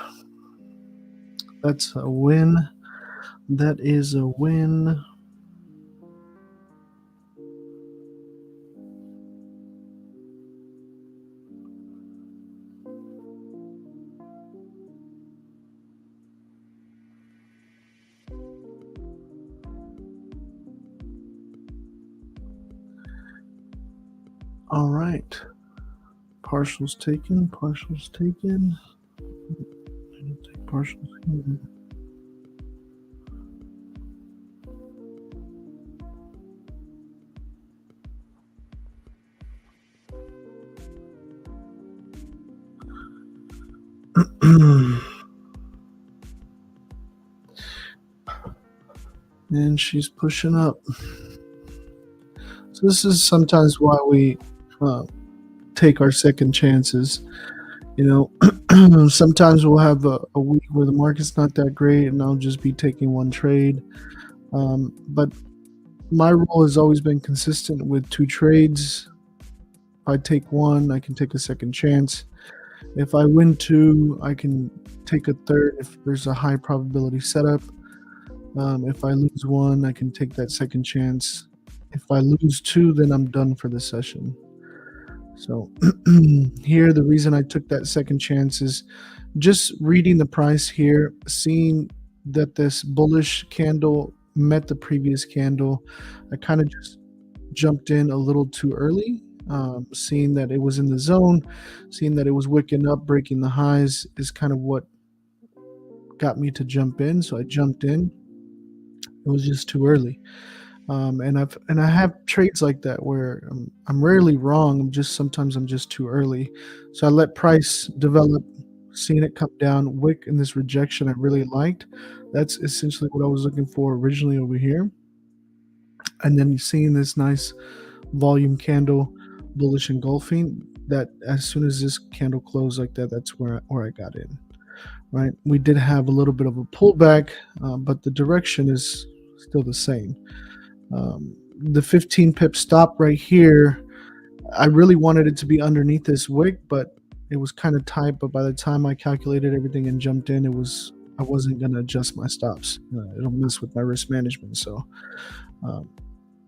That's a win. That is a win. All right. Partials taken. Partials taken. Take partials here. and she's pushing up. So this is sometimes why we take our second chances. You know, sometimes we'll have a week where the market's not that great, and I'll just be taking one trade. But my rule has always been consistent with 2 trades. If I take one, I can take a second chance. If I win 2, I can take a third if there's a high probability setup. If I lose 1, I can take that second chance. If I lose 2, then I'm done for the session. So here, the reason I took that second chance is just reading the price here, seeing that this bullish candle met the previous candle. I kind of just jumped in a little too early, seeing that it was in the zone, seeing that it was wicking up, breaking the highs is kind of what got me to jump in. So I jumped in. It was just too early. And I have trades like that where I'm rarely wrong. Sometimes I'm just too early. So I let price develop, seeing it come down, wick in this rejection I really liked. That's essentially what I was looking for originally over here. And then seeing this nice volume candle, bullish engulfing. That as soon as this candle closed like that, that's where I got in. Right. We did have a little bit of a pullback, but the direction is still the same. The 15 pip stop right here, I really wanted it to be underneath this wick, but it was kind of tight. But by the time I calculated everything and jumped in, I wasn't going to adjust my stops. It'll mess with my risk management. So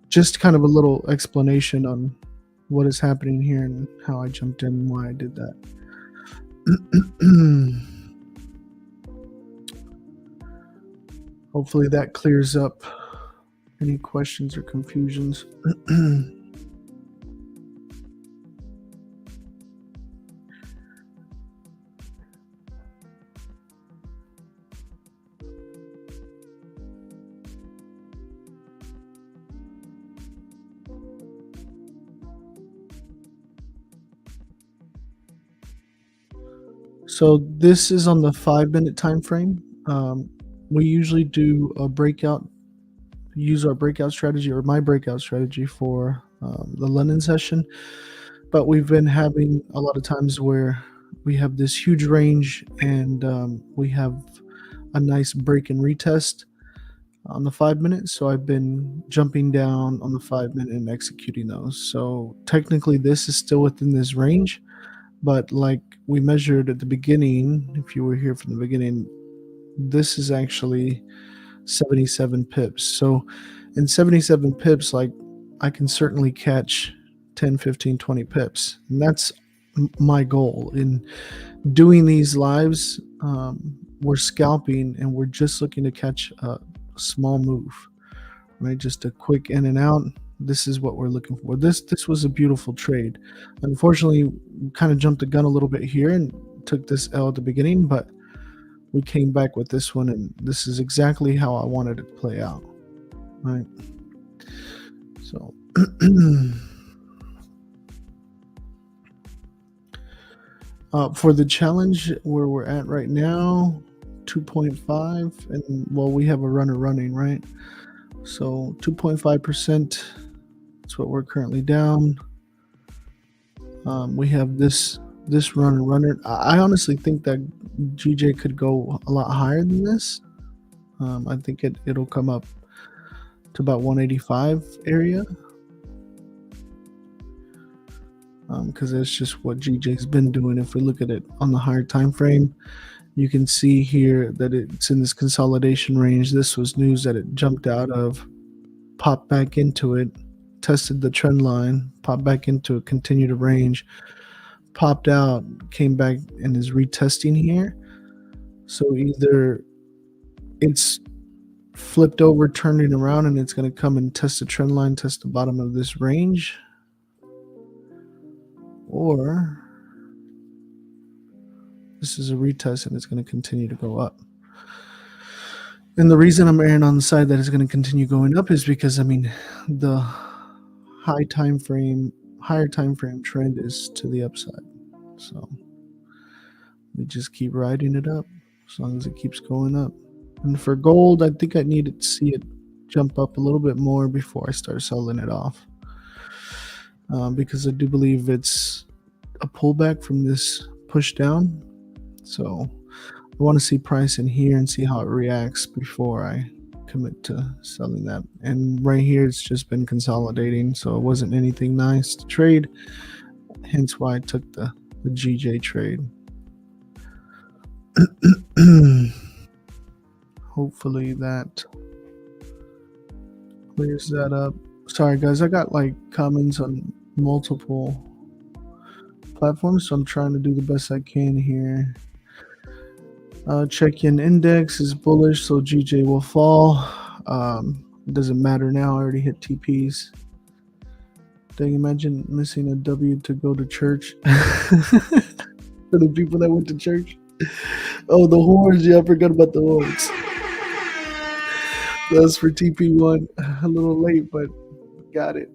just kind of a little explanation on what is happening here and how I jumped in and why I did that. Hopefully that clears up any questions or confusions. So this is on the 5-minute time frame. We usually do a breakout, use our breakout strategy or my breakout strategy for the London session. But we've been having a lot of times where we have this huge range and we have a nice break and retest on the 5-minute. So I've been jumping down on the 5-minute and executing those. So technically this is still within this range, but like we measured at the beginning, if you were here from the beginning, this is actually 77 pips. So in 77 pips, like I can certainly catch 10, 15, 20 pips. And that's my goal in doing these lives. We're scalping and we're just looking to catch a small move, right? Just a quick in and out. This is what we're looking for. This was a beautiful trade. Unfortunately, we kind of jumped the gun a little bit here and took this L at the beginning, but we came back with this one, and this is exactly how I wanted it to play out, right? So for the challenge where we're at right now, 2.5, and well, we have a runner running, right? So 2.5%, that's what we're currently down. We have this runner. I honestly think that GJ could go a lot higher than this. I think it'll come up to about 185 area, because that's just what GJ's been doing. If we look at it on the higher time frame, you can see here that it's in this consolidation range. This was news that it jumped out of, popped back into it, tested the trend line, popped back into it, continued to range, popped out, came back and is retesting here. So either it's flipped over, turning around, and it's going to come and test the trend line, test the bottom of this range, or this is a retest and it's going to continue to go up. And the reason I'm erring on the side that it's going to continue going up is because, I mean, the higher time frame trend is to the upside. So we just keep riding it up as long as it keeps going up. And for gold, I think I need to see it jump up a little bit more before I start selling it off, because I do believe it's a pullback from this push down. So I want to see price in here and see how it reacts before I commit to selling that. And right here, it's just been consolidating, so it wasn't anything nice to trade. Hence why I took the GJ trade. Hopefully that clears that up. Sorry guys, I got like comments on multiple platforms, so I'm trying to do the best I can here. Check-in index is bullish, so GJ will fall. It doesn't matter now, I already hit TPs. Dang, imagine missing a W to go to church. For the people that went to church. Oh, the horns. Yeah, I forgot about the horns. That was for TP1. A little late, but got it.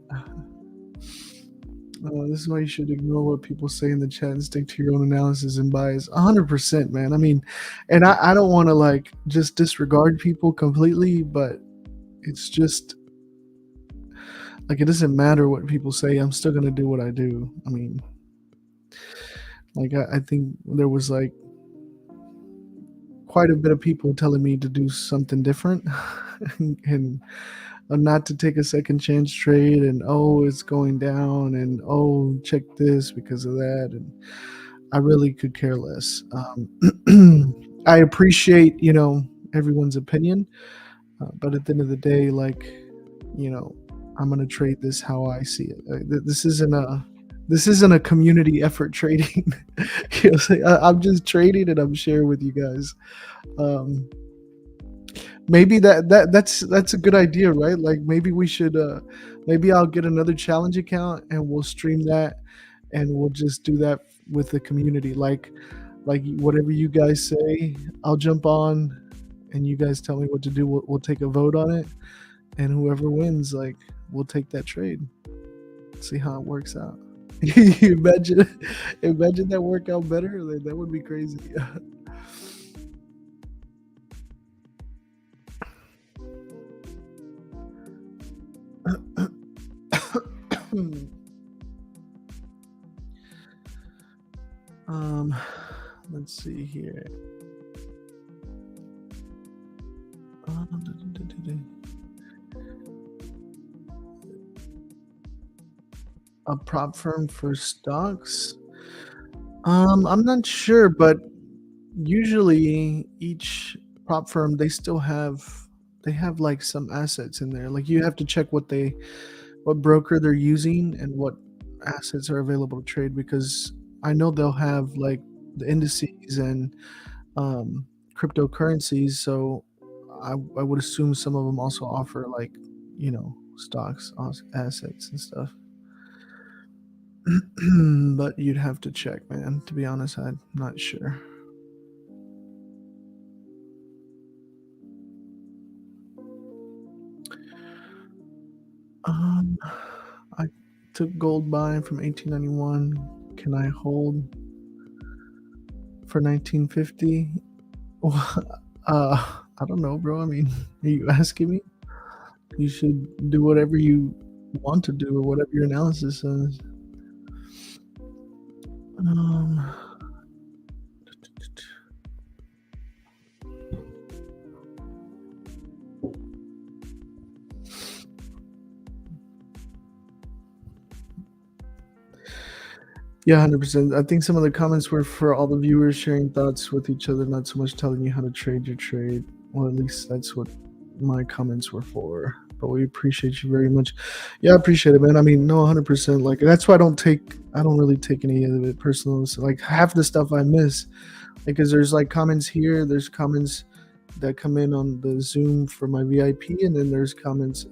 This is why you should ignore what people say in the chat and stick to your own analysis and bias. 100%, man. I mean, and I don't want to like just disregard people completely, but it's just like it doesn't matter what people say. I'm still gonna do what I do. I mean, like I think there was like quite a bit of people telling me to do something different and not to take a second chance trade, and oh, it's going down, and oh, check this because of that, and I really could care less. I appreciate, you know, everyone's opinion, but at the end of the day, like, you know, I'm gonna trade this how I see it. This isn't a community effort trading. You know, I'm just trading and I'm sharing with you guys. Maybe that's a good idea, right? Like maybe we should maybe I'll get another challenge account and we'll stream that, and we'll just do that with the community. Like whatever you guys say, I'll jump on and you guys tell me what to do. We'll take a vote on it, and whoever wins, like, we'll take that trade. See how it works out. imagine that work out better. That would be crazy. Let's see here. A prop firm for stocks? I'm not sure, but usually each prop firm, they have like some assets in there. Like you have to check what broker they're using and what assets are available to trade, because I know they'll have like the indices and cryptocurrencies. So I would assume some of them also offer like, you know, stocks, assets and stuff. But you'd have to check, man. To be honest, I'm not sure. I took gold buy from 1891. Can I hold for 1950? I don't know, bro. I mean, are you asking me? You should do whatever you want to do or whatever your analysis says. Yeah, 100%. I think some of the comments were for all the viewers sharing thoughts with each other, not so much telling you how to trade your trade. Well, at least that's what my comments were for. But we appreciate you very much. Yeah, I appreciate it, man. I mean, no, 100%. Like, that's why I don't really take any of it personal. So, like, half the stuff I miss, because there's like comments here, there's comments that come in on the Zoom for my VIP, and then there's comments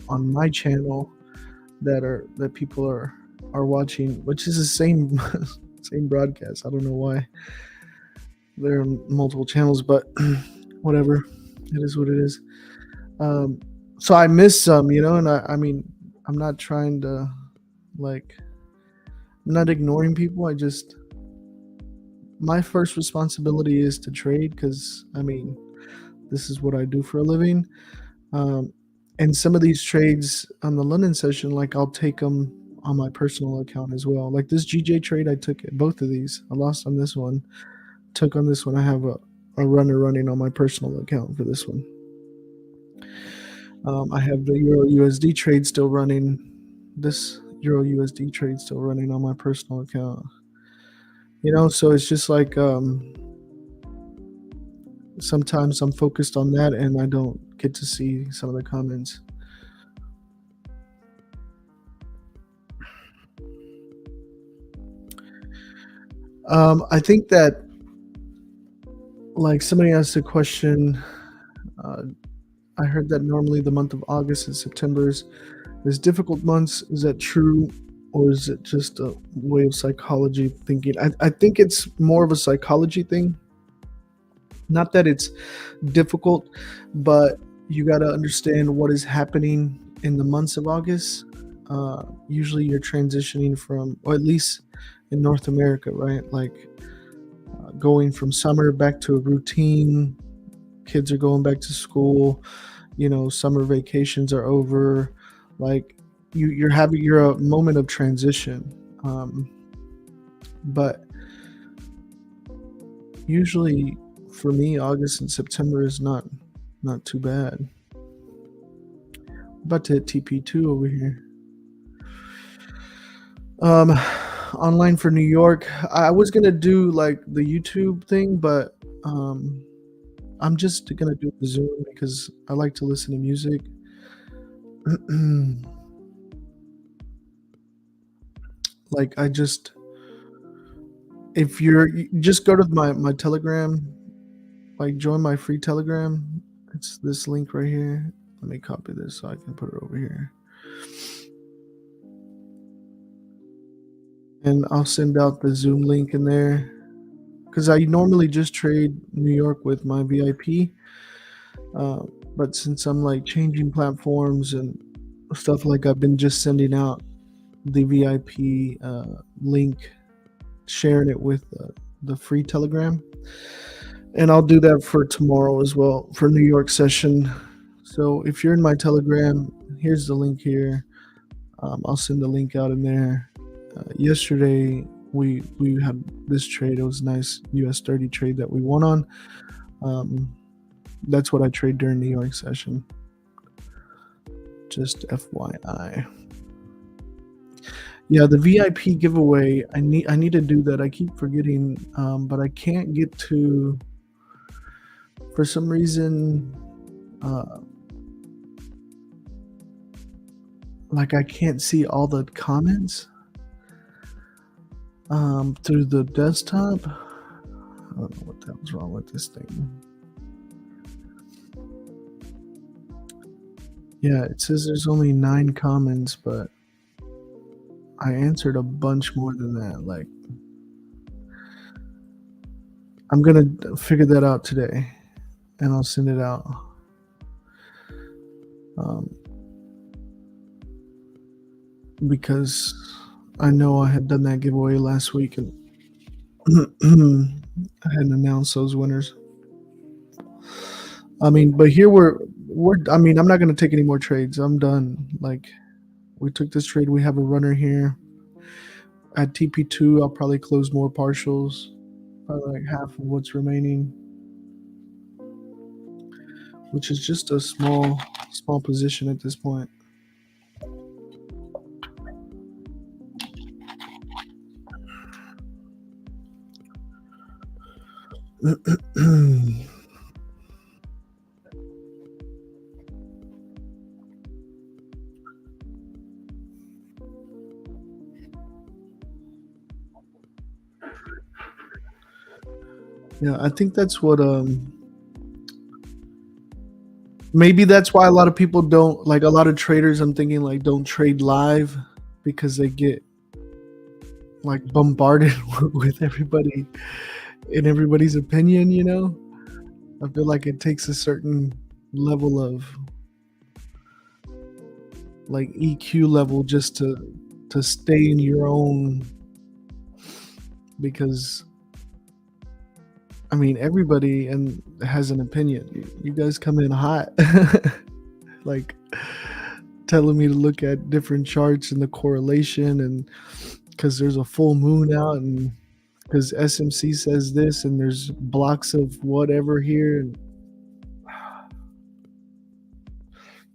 on my channel that people are watching, which is the same same broadcast. I don't know why there are multiple channels, but whatever, it is what it is. So I miss some, you know, and I mean, I'm not trying to, like, I'm not ignoring people. My first responsibility is to trade, because I mean, this is what I do for a living. And some of these trades on the London session, like I'll take them on my personal account as well. Like this GJ trade, I took both of these. I lost on this one, took on this one. I have a runner running on my personal account for this one. I have the Euro USD trade still running. This Euro USD trade still running on my personal account. So it's just like sometimes I'm focused on that and I don't get to see some of the comments. I think that, like, somebody asked a question. I heard that normally the month of August and September is difficult months. Is that true, or is it just a way of psychology thinking? I think it's more of a psychology thing. Not that it's difficult, but you got to understand what is happening in the months of August. Usually you're transitioning from, or at least in North America, right? Like going from summer back to a routine. Kids are going back to school. Summer vacations are over. Like you're a moment of transition. But usually for me, August and September is not too bad. About to hit TP2 over here. Online for New York. I was gonna do like the YouTube thing, but I'm just gonna do the Zoom because I like to listen to music. Like if you just go to my Telegram, like join my free Telegram. It's this link right here. Let me copy this so I can put it over here. And I'll send out the Zoom link in there because I normally just trade New York with my VIP. But since I'm like changing platforms and stuff, like I've been just sending out the VIP link, sharing it with the free Telegram. And I'll do that for tomorrow as well for New York session. So if you're in my Telegram, here's the link here. I'll send the link out in there. Yesterday we had this trade. It was a nice US30 trade that we won on. That's what I trade during New York session. Just FYI. Yeah, the VIP giveaway. I need to do that. I keep forgetting, but I can't get to. For some reason, like I can't see all the comments through the desktop. I don't know what the hell's wrong with this thing. Yeah, it says there's only 9 comments, but I answered a bunch more than that. Like, I'm gonna figure that out today, and I'll send it out. Because I know I had done that giveaway last week, and I hadn't announced those winners. I mean, but here we're. I mean, I'm not gonna take any more trades. I'm done. Like, we took this trade. We have a runner here. At TP2, I'll probably close more partials, probably like half of what's remaining, which is just a small position at this point. Yeah, I think that's what maybe that's why a lot of people don't, like, a lot of traders, I'm thinking, like, don't trade live because they get like bombarded with everybody and everybody's opinion, I feel like it takes a certain level of like EQ level just to stay in your own, because I mean everybody and has an opinion. You guys come in hot. like telling me to look at different charts and the correlation, and because there's a full moon out, and because SMC says this, and there's blocks of whatever here. And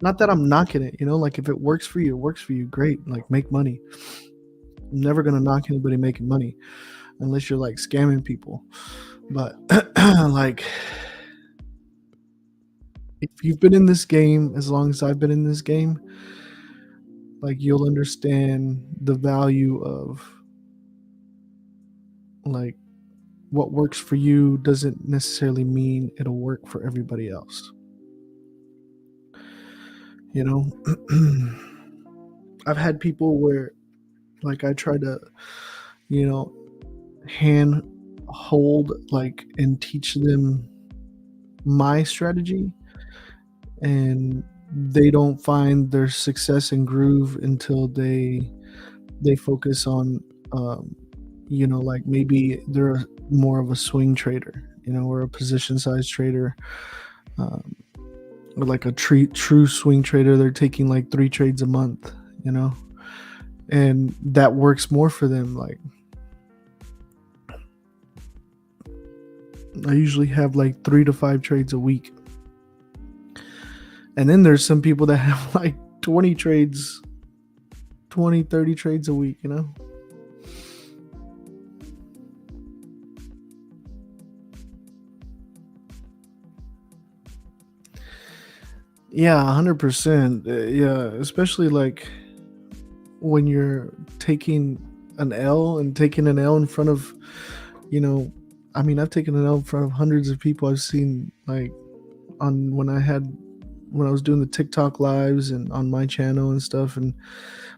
not that I'm knocking it, like if it works for you, it works for you. Great, like make money. I'm never gonna knock anybody making money unless you're like scamming people. But like, if you've been in this game as long as I've been in this game, like you'll understand the value of like what works for you doesn't necessarily mean it'll work for everybody else. I've had people where like I try to, hand hold like and teach them my strategy, and they don't find their success and groove until they focus on like maybe they're more of a swing trader, or a position size trader, or like a true swing trader. They're taking like 3 trades a month, and that works more for them. Like I usually have like 3 to 5 trades a week. And then there's some people that have like 20 trades, 20, 30 trades a week, Yeah, 100%. Yeah, especially like when you're taking an L in front of, I've taken an L in front of hundreds of people. I've seen like when I was doing the TikTok lives and on my channel and stuff,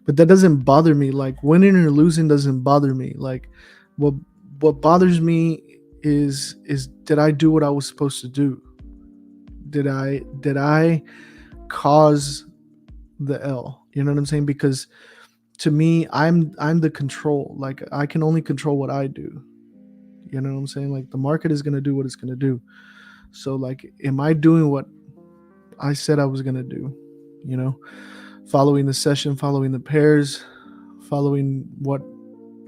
but that doesn't bother me. Like winning or losing doesn't bother me. Like what bothers me is did I do what I was supposed to do? Did I cause the L? You know what I'm saying? Because to me, I'm the control. Like I can only control what I do. You know what I'm saying? Like the market is gonna do what it's gonna do. So like, am I doing what I said I was gonna do? Following the session, following the pairs, following what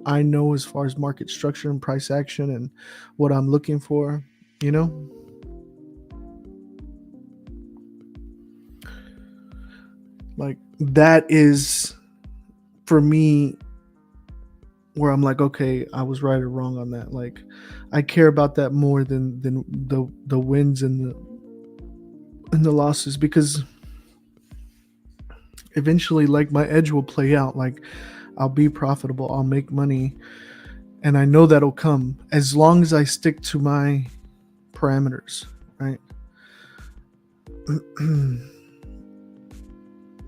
I know as far as market structure and price action and what I'm looking for, like that is for me where I'm like, okay, I was right or wrong on that. Like I care about that more than the wins and the losses, because eventually like my edge will play out. Like I'll be profitable, I'll make money, and I know that'll come as long as I stick to my parameters, right?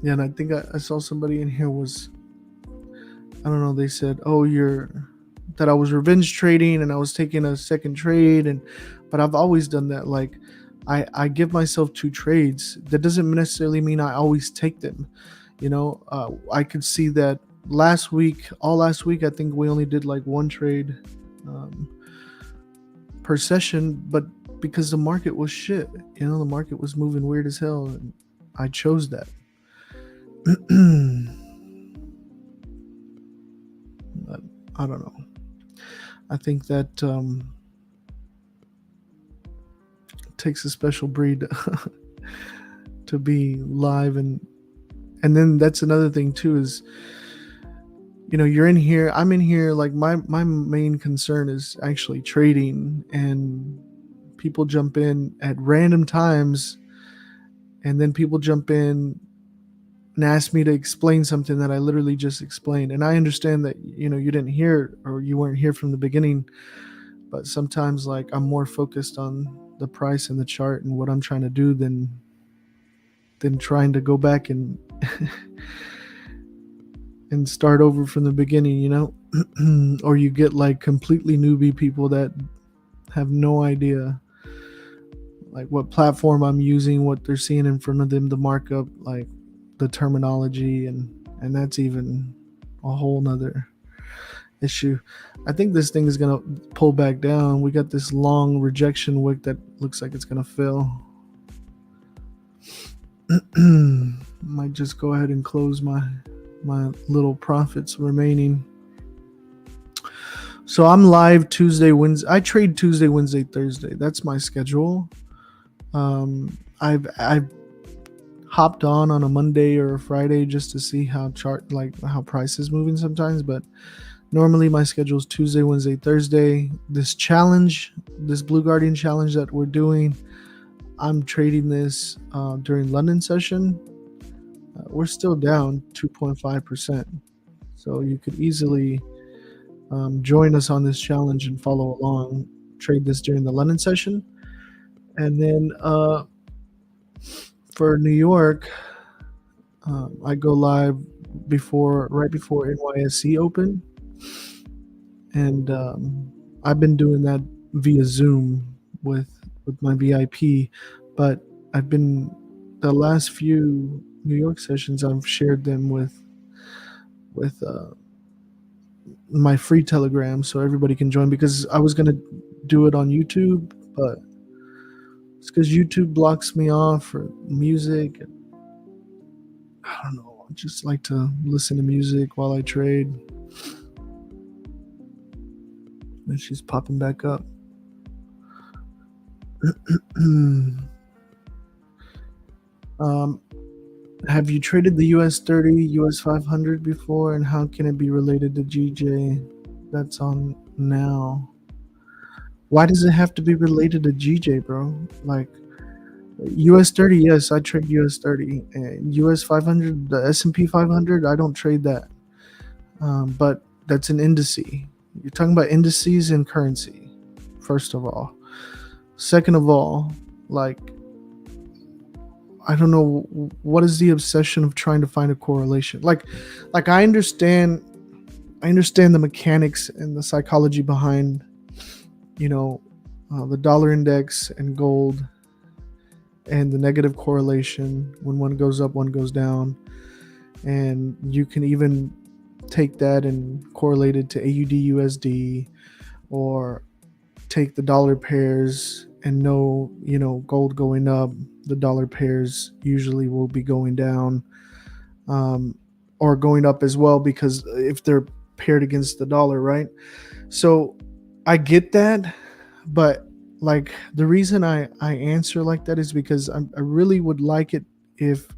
Yeah, and I think I saw somebody in here was, I don't know, they said, oh, that I was revenge trading and I was taking a second trade, but I've always done that. Like I give myself 2 trades. That doesn't necessarily mean I always take them. I could see that last week, I think we only did like 1 trade per session, but because the market was shit, the market was moving weird as hell, and I chose that. But I don't know. I think that it takes a special breed to be live, and then that's another thing too is, you're in here, I'm in here, like my main concern is actually trading, and people jump in at random times, and then people jump in and ask me to explain something that I literally just explained. And I understand that, you didn't hear, or you weren't here from the beginning, but sometimes like I'm more focused on the price and the chart and what I'm trying to do than trying to go back and and start over from the beginning, or you get like completely newbie people that have no idea like what platform I'm using, what they're seeing in front of them, the markup, like the terminology, and that's even a whole nother issue. I think this thing is gonna pull back down. We got this long rejection wick that looks like it's gonna fail. Might just go ahead and close my little profits remaining. So I'm live Tuesday, Wednesday. I trade Tuesday, Wednesday, Thursday. That's my schedule. I've hopped on a Monday or a Friday just to see how how price is moving sometimes, but normally my schedule is Tuesday, Wednesday, Thursday. This challenge, this Blue Guardian challenge that we're doing, I'm trading this during London session. We're still down 2.5%. So you could easily join us on this challenge and follow along, trade this during the London session. And then for New York, I go live right before NYSE open. And I've been doing that via Zoom with my VIP, but the last few New York sessions I've shared them with my free Telegram so everybody can join, because I was gonna do it on YouTube, but it's because YouTube blocks me off for music. I don't know. I just like to listen to music while I trade. And she's popping back up. Have you traded the US 30, US 500 before, and how can it be related to GJ? That's on now. Why does it have to be related to GJ, bro? Like US 30, yes, I trade US 30. And US 500, the S&P 500, I don't trade that. But that's an indice. You're talking about indices and currency, first of all. Second of all, like, I don't know, what is the obsession of trying to find a correlation? Like I understand the mechanics and the psychology behind, the dollar index and gold and the negative correlation. When one goes up, one goes down. And you can even take that and correlate it to AUD USD, or take the dollar pairs and know, gold going up, the dollar pairs usually will be going down, or going up as well, because if they're paired against the dollar, right? So I get that, but like the reason I answer like that is because I really would like it if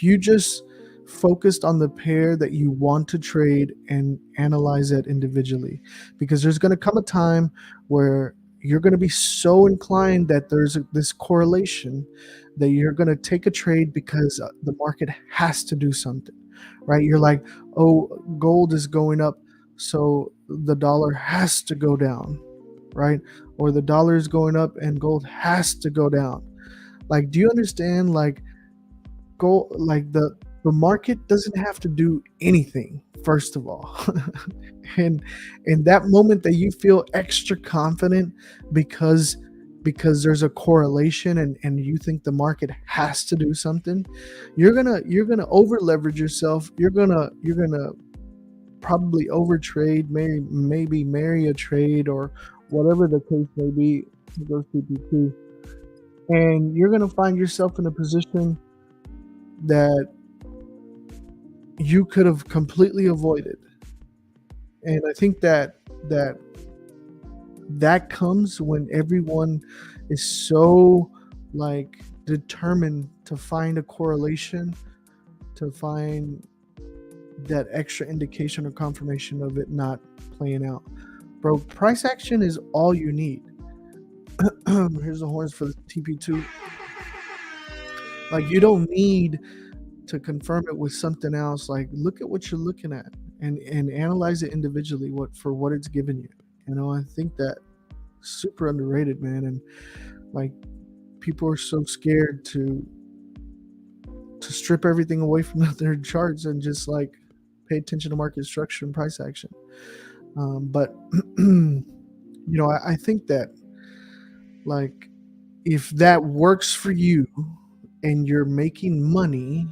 you just focused on the pair that you want to trade and analyze it individually, because there's going to come a time where you're going to be so inclined that there's this correlation that you're going to take a trade because the market has to do something, right? You're like, oh, gold is going up, so the dollar has to go down, right? Or the dollar is going up and gold has to go down. Like, do you understand? Like, gold, like the market doesn't have to do anything, first of all. And in that moment that you feel extra confident because there's a correlation, and you think the market has to do something, you're gonna over leverage yourself. You're gonna probably overtrade, maybe marry a trade, or whatever the case may be. It goes PPT, and you're gonna find yourself in a position that you could have completely avoided. And I think that comes when everyone is so like determined to find a correlation, to find that extra indication or confirmation of it not playing out. Bro, price action is all you need. Here's the horns for the TP2. Like, you don't need to confirm it with something else. Like, look at what you're looking at and analyze it individually, what it's given you. I think that super underrated, man. And like, people are so scared to strip everything away from their charts and just like pay attention to market structure and price action. But I think that, like, if that works for you and you're making money,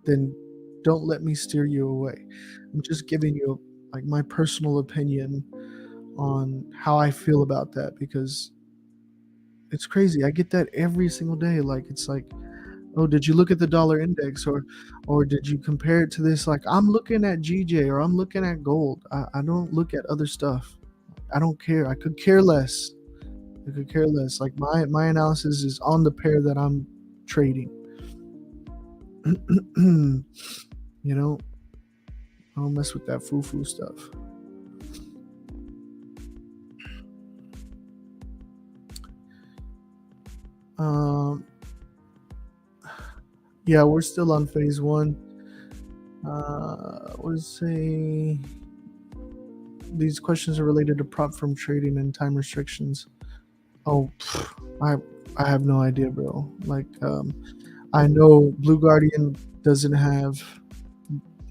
then don't let me steer you away. I'm just giving you like my personal opinion on how I feel about that, because it's crazy. I get that every single day. Like, it's like, Oh, did you look at the dollar index, or did you compare it to this? Like, I'm looking at GJ, or I'm looking at gold. I don't look at other stuff. I don't care. I could care less. I could care less. Like, my analysis is on the pair that I'm trading. You know, I don't mess with that foo-foo stuff. Yeah, we're still on phase one. Let's say these questions are related to prop firm trading and time restrictions. Oh, I have no idea, bro. Like, I know Blue Guardian doesn't have,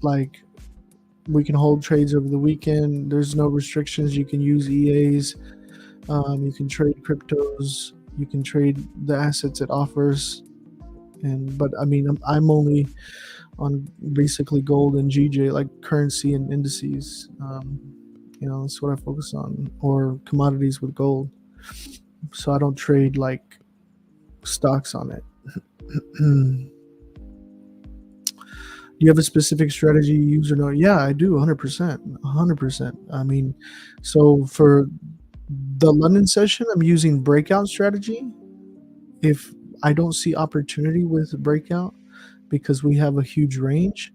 like, we can hold trades over the weekend. There's no restrictions. You can use EAs. You can trade cryptos. You can trade the assets it offers. But I mean, I'm only on basically gold and GJ, like currency and indices. That's what I focus on, or commodities with gold. So I don't trade like stocks on it. Do you have a specific strategy you use or no? Yeah, I do. 100%. I mean, so for the London session, I'm using breakout strategy. If I don't see opportunity with breakout because we have a huge range,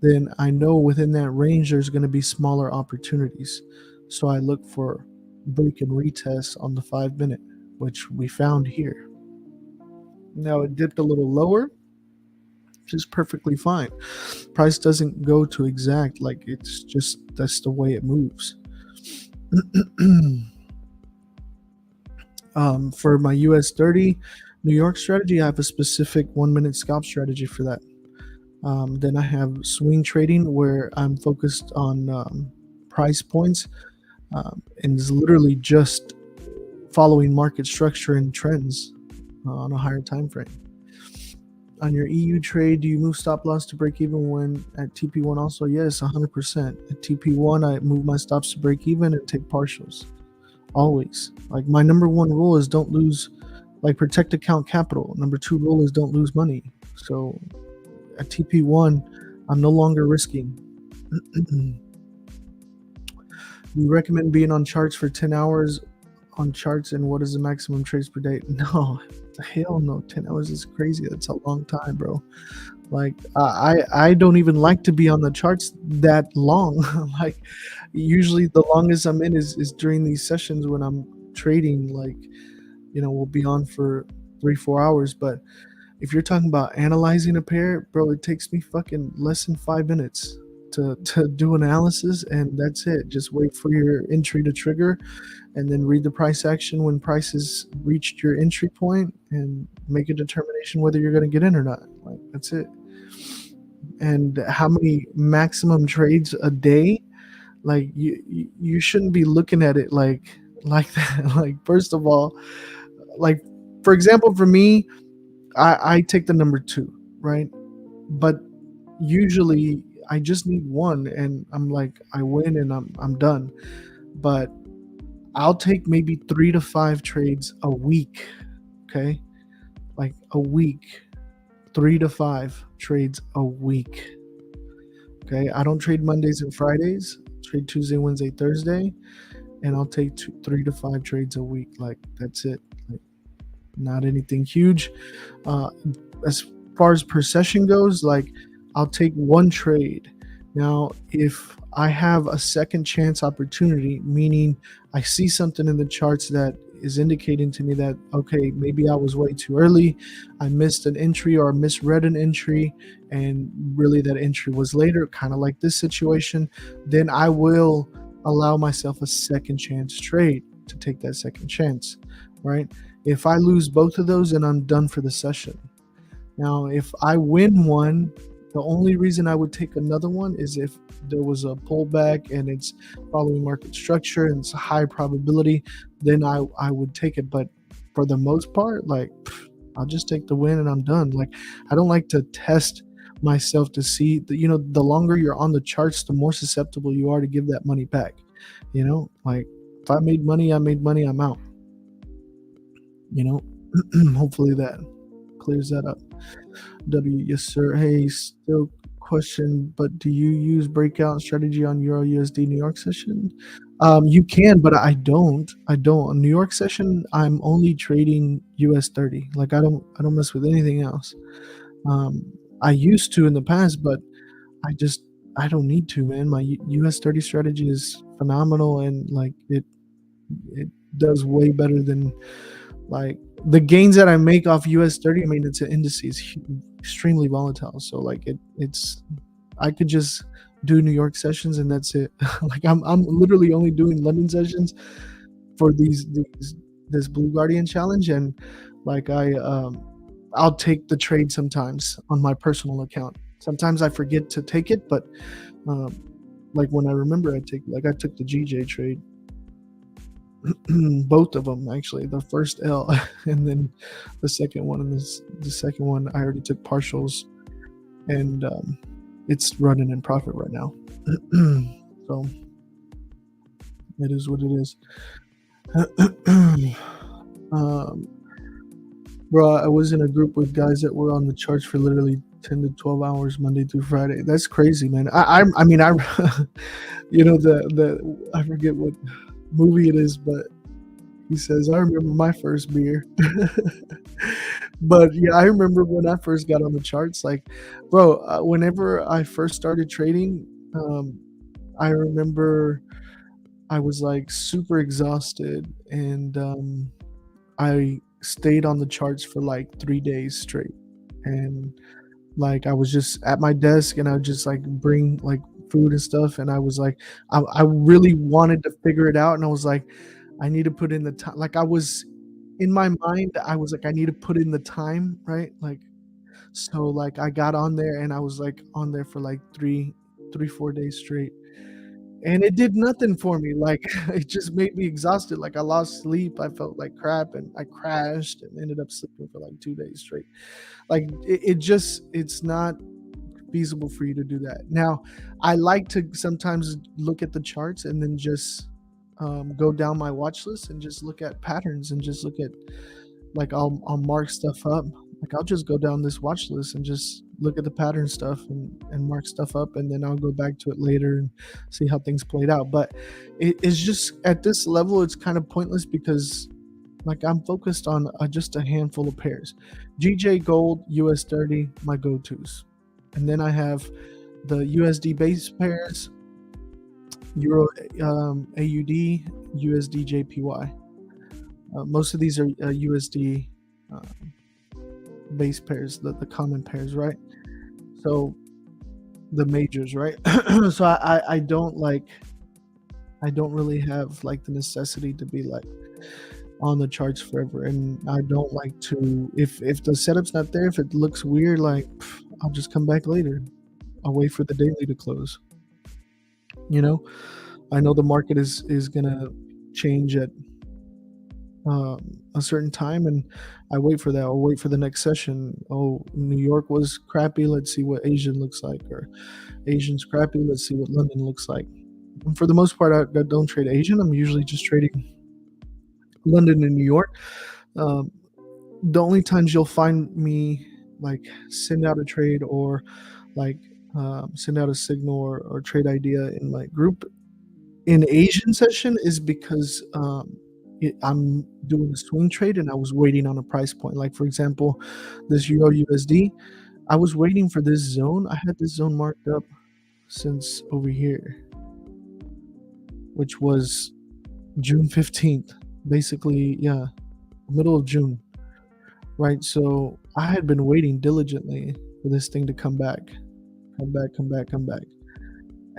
then I know within that range there's going to be smaller opportunities. So I look for break and retest on the 5-minute, which we found here. Now it dipped a little lower, which is perfectly fine. Price doesn't go to exact, like, it's just that's the way it moves. For my US 30 New York strategy, I have a specific 1-minute scalp strategy for that. Then I have swing trading, where I'm focused on price points, and is literally just following market structure and trends on a higher time frame. On your EU trade, do you move stop loss to break even when at TP1 also? Yes, 100%. At TP1, I move my stops to break even and take partials. Always. Like, my number one rule is don't lose, like, protect account capital. Number 2 rule is don't lose money. So at TP1, I'm no longer risking. You recommend being on charts for 10 hours on charts, and what is the maximum trades per day? No, hell no. 10 hours is crazy. That's a long time, bro. Like, I don't even like to be on the charts that long. Like, usually the longest I'm in is during these sessions when I'm trading. Like, we'll be on for 3-4 hours. But if you're talking about analyzing a pair, bro, it takes me fucking less than 5 minutes to do analysis, and that's it. Just wait for your entry to trigger, and then read the price action when prices reached your entry point, and make a determination whether you're going to get in or not. Like, that's it. And how many maximum trades a day? Like, you shouldn't be looking at it like that. Like, first of all, like, for example, for me, I take the number 2, right? But usually I just need 1, and I'm like, I win and I'm done. But I'll take maybe 3 to 5 trades a week. Okay, like a week, 3 to 5 trades a week. Okay, I don't trade Mondays and Fridays. Trade Tuesday, Wednesday, Thursday, and I'll take 3 to 5 trades a week. Like, that's it. Like, not anything huge. As far as per session goes, like, I'll take 1 trade. Now, if I have a second chance opportunity, meaning I see something in the charts that is indicating to me that, okay, maybe I was way too early, I missed an entry or misread an entry, and really that entry was later, kind of like this situation, then I will allow myself a second chance trade to take that second chance, right? If I lose both of those, then I'm done for the session. Now, if I win one, the only reason I would take another one is if there was a pullback and it's following market structure and it's a high probability, then I would take it. But for the most part, like, I'll just take the win and I'm done. Like, I don't like to test myself to see the longer you're on the charts, the more susceptible you are to give that money back. Like, if I made money, I'm out. Hopefully that clears that up. Yes, sir. Hey, still question, but do you use breakout strategy on Euro USD New York session? You can, but I don't. On New York session, I'm only trading US 30. Like I don't mess with anything else. I used to in the past, but I just I don't need to, man. My US 30 strategy is phenomenal, and like it does way better than like the gains that I make off US 30. I mean, it's an indices extremely volatile, so like it's I could just do New York sessions and that's it. Like I'm literally only doing London sessions for this Blue Guardian challenge, and like I'll take the trade sometimes on my personal account. Sometimes I forget to take it, but um, like when I remember, I took the GJ trade, both of them actually. The first L, and then the second one, and the second one I already took partials, and it's running in profit right now. So it is what it is. Bro, I was in a group with guys that were on the charts for literally 10 to 12 hours Monday through Friday. That's crazy, man. I mean, you know, I forget what movie it is, but he says, I remember my first beer. But yeah, I remember when I first got on the charts, like, bro, whenever I first started trading, I remember I was like super exhausted, and I stayed on the charts for like 3 days straight. And like I was just at my desk, and I would just like bring like food and stuff, and I was like I really wanted to figure it out, and I was like, I need to put in the time. Like I was in my mind, I was like, I need to put in the time, right? Like, so like I got on there, and I was like on there for like 4 days straight, and it did nothing for me. Like it just made me exhausted. Like I lost sleep, I felt like crap, and I crashed and ended up sleeping for like 2 days straight. Like it's not feasible for you to do that. Now, I like to sometimes look at the charts and then just go down my watch list and just look at patterns, and just look at, like, I'll mark stuff up. Like I'll just go down this watch list and just look at the pattern stuff, and mark stuff up, and then I'll go back to it later and see how things played out. But it's just at this level, it's kind of pointless, because like I'm focused on just a handful of pairs. GJ Gold, US 30, my go-tos. And then I have the USD base pairs, Euro AUD, USD JPY. Most of these are USD base pairs, the common pairs, right? So the majors, right? So I don't really have like the necessity to be like on the charts forever, and I don't like to, if the setup's not there, if it looks weird, like I'll just come back later. I'll wait for the daily to close. You know, I know the market is gonna change at a certain time, and I wait for that. I'll wait for the next session. Oh, New York was crappy, let's see what Asian looks like, or Asian's crappy, let's see what London looks like. And for the most part, I don't trade Asian. I'm usually just trading London and New York. The only times you'll find me like send out a trade, or like send out a signal, or trade idea in my group in Asian session is because I'm doing a swing trade, and I was waiting on a price point. Like for example, this Euro USD, I was waiting for this zone. I had this zone marked up since over here, which was June 15th, basically, yeah, middle of June, right? So I had been waiting diligently for this thing to come back, and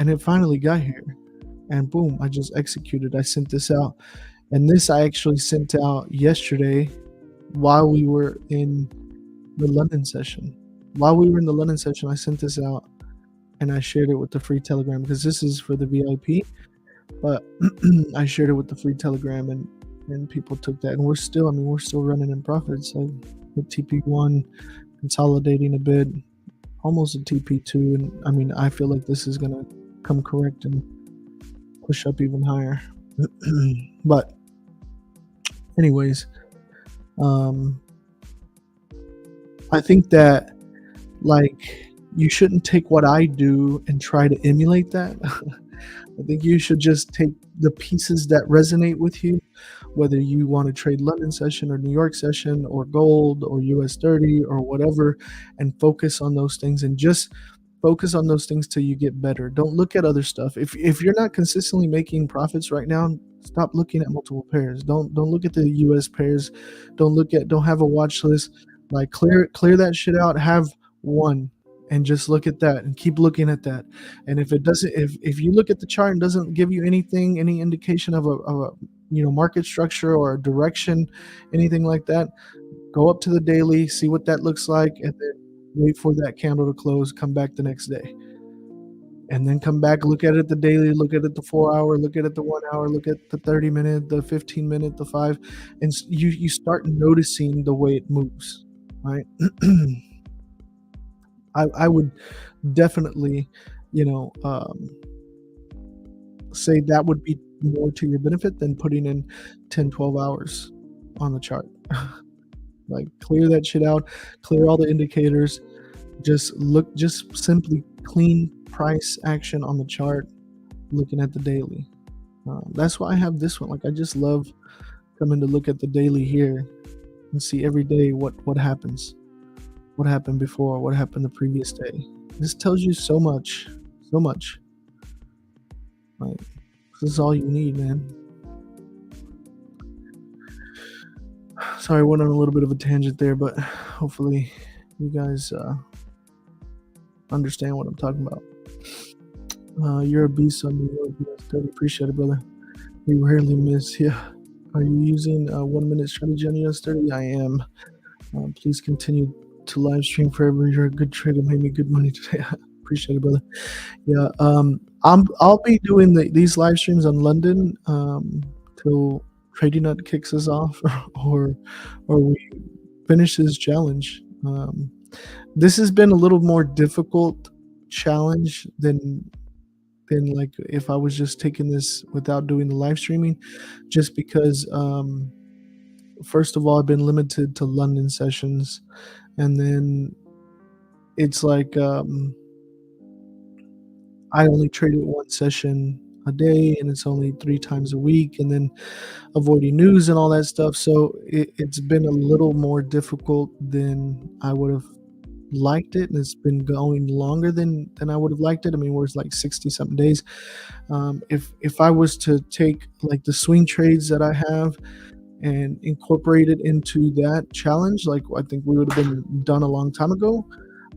it finally got here, and boom, I just executed. I sent this out, and this I actually sent out yesterday while we were in the London session. I sent this out, and I shared it with the free Telegram, because this is for the VIP, but I shared it with the free Telegram, and people took that, and we're still running in profit. So with TP1 consolidating a bit, almost a TP2, and I mean, I feel like this is gonna come correct and push up even higher. But anyways, I think that like, you shouldn't take what I do and try to emulate that. I think you should just take the pieces that resonate with you, whether you want to trade London session or New York session or gold or US 30 or whatever, and focus on those things, and just focus on those things till you get better. Don't look at other stuff. If you're not consistently making profits right now, stop looking at multiple pairs. Don't look at the US pairs. Don't have a watch list. Like, clear that shit out. Have one, and just look at that and keep looking at that. And if it doesn't, if you look at the chart and doesn't give you anything, any indication of a market structure or a direction, anything like that, go up to the daily, see what that looks like, and then wait for that candle to close, come back the next day, and then come back, look at it the daily, look at it the 4 hour, look at it the 1 hour, look at the 30 minute, the 15 minute, the 5, and you start noticing the way it moves, right? I would definitely, say that would be more to your benefit than putting in 10-12 hours on the chart. Like, clear that shit out, clear all the indicators, just simply clean price action on the chart, looking at the daily. That's why I have this one. Like, I just love coming to look at the daily here and see every day what happens, what happened before, what happened the previous day. This tells you so much. Like, this is all you need, man. Sorry, I went on a little bit of a tangent there, but hopefully you guys understand what I'm talking about. You're a beast on New York US 30. Appreciate it, brother. We rarely miss. Yeah. Are you using a 1 minute strategy on US 30? I am. Please continue to live stream forever. You're a good trader. Made me good money today. Appreciate it, brother. Yeah. I'll be doing these live streams on London till Trading Nut kicks us off, or we finish this challenge. This has been a little more difficult challenge than like if I was just taking this without doing the live streaming, just because first of all, I've been limited to London sessions, and then it's like I only traded one session a day, and it's only 3 times a week, and then avoiding news and all that stuff. So it's been a little more difficult than I would have liked it, and it's been going longer than I would have liked it. I mean, it's like 60 something days. If I was to take like the swing trades that I have and incorporate it into that challenge, like, I think we would have been done a long time ago.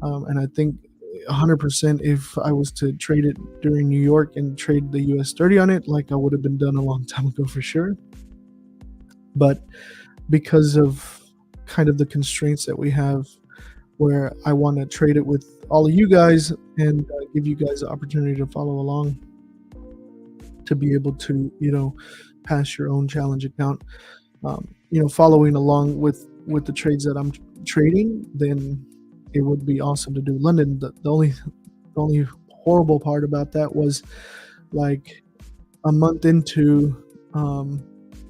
And I think 100% if I was to trade it during New York and trade the US 30 on it, like, I would have been done a long time ago for sure. But because of kind of the constraints that we have, where I want to trade it with all of you guys and give you guys the opportunity to follow along, to be able to, pass your own challenge account, following along with the trades that I'm trading, then it would be awesome to do London. The only horrible part about that was, like, a month into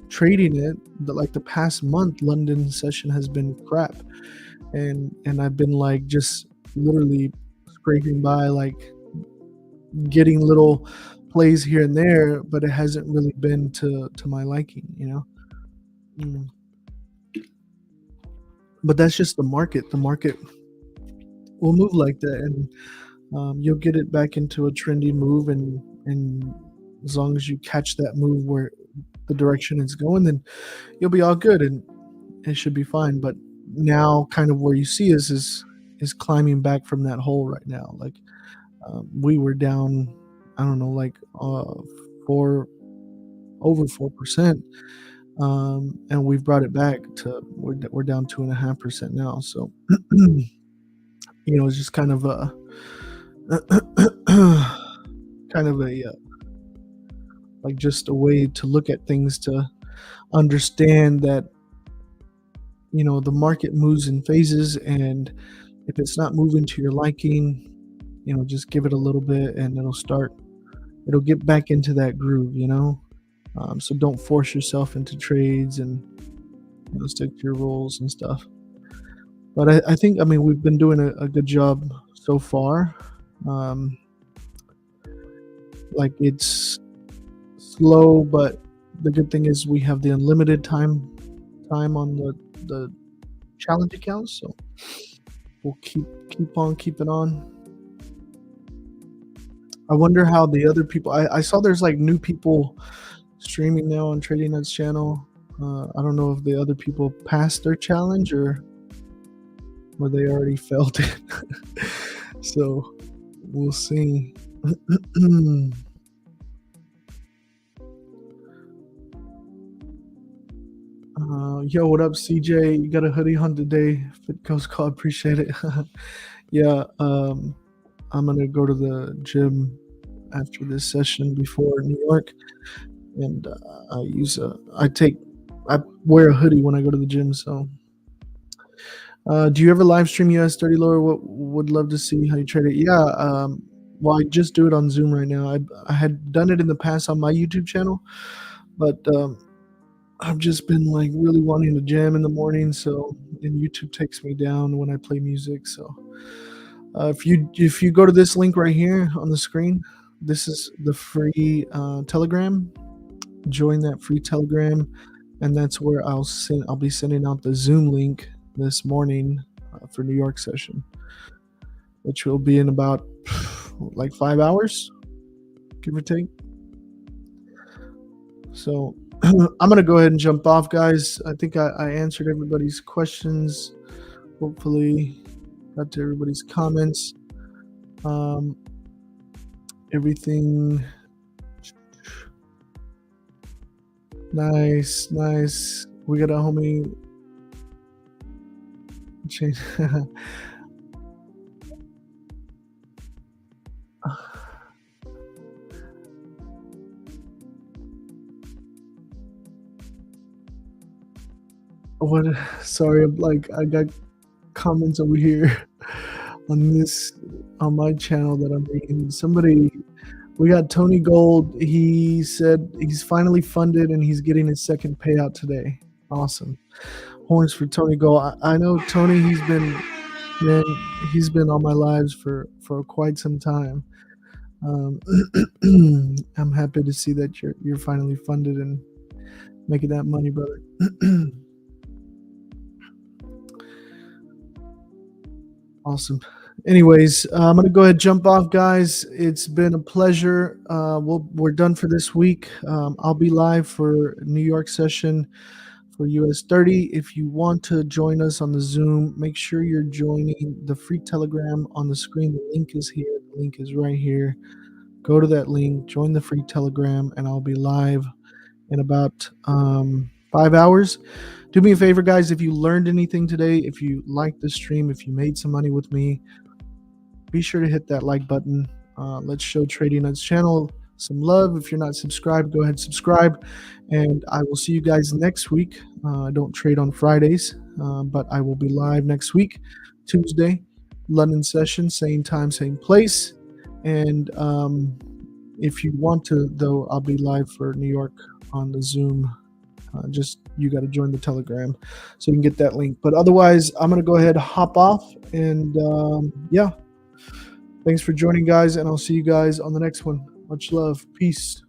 trading it, the past month, London session has been crap. And I've been like just literally scraping by, like getting little plays here and there, but it hasn't really been to my liking, But that's just the market. The market will move like that, and you'll get it back into a trendy move, and as long as you catch that move where the direction it's going, then you'll be all good and it should be fine. But now, kind of where you see us is climbing back from that hole right now. Like, we were down, I don't know, like over 4%, and we've brought it back to we're down 2.5% now. So it's just kind of a like just a way to look at things, to understand that the market moves in phases, and if it's not moving to your liking, just give it a little bit and it'll get back into that groove, so don't force yourself into trades, and stick to your rules and stuff. But I think, I mean, we've been doing a good job so far. Like, it's slow, but the good thing is we have the unlimited time on the challenge account, so we'll keep on keeping on. I wonder how the other people. I saw there's like new people streaming now on Trading Nuts channel. I don't know if the other people passed their challenge or they already felt it. So we'll see. Yo, what up, CJ? You got a hoodie on today? Fit Coast Call, appreciate it. Yeah, I'm gonna go to the gym after this session before New York, and I wear a hoodie when I go to the gym. So, do you ever live stream US 30 Lower? Would love to see how you trade it. Yeah, well, I just do it on Zoom right now. I had done it in the past on my YouTube channel, but I've just been like really wanting to jam in the morning, and YouTube takes me down when I play music. So if you go to this link right here on the screen, this is the free Telegram. Join that free Telegram, and that's where I'll be sending out the Zoom link this morning for New York session, which will be in about like 5 hours, give or take. So I'm going to go ahead and jump off, guys. I think I answered everybody's questions. Hopefully got to everybody's comments. Everything. Nice. We got a homie. Change. What? Sorry, I got comments over here on my channel that I'm reading. We got Tony Gold. He said he's finally funded and he's getting his second payout today. Awesome. Horns for Tony Gold. I know Tony. He's been on my lives for quite some time. I'm happy to see that you're finally funded and making that money, brother. Awesome. Anyways, I'm going to go ahead and jump off, guys. It's been a pleasure. We're done for this week. I'll be live for New York session for US 30. If you want to join us on the Zoom, make sure you're joining the free Telegram on the screen. The link is here. The link is right here. Go to that link, join the free Telegram, and I'll be live in about 5 hours. Do me a favor, guys. If you learned anything today, if you liked the stream, if you made some money with me, be sure to hit that like button. Let's show Trading Nuts channel some love. If you're not subscribed, go ahead and subscribe. And I will see you guys next week. I don't trade on Fridays, but I will be live next week, Tuesday, London session, same time, same place. And if you want to, though, I'll be live for New York on the Zoom. Just you got to join the Telegram so you can get that link. But otherwise, I'm going to go ahead and hop off. And yeah, thanks for joining, guys. And I'll see you guys on the next one. Much love. Peace.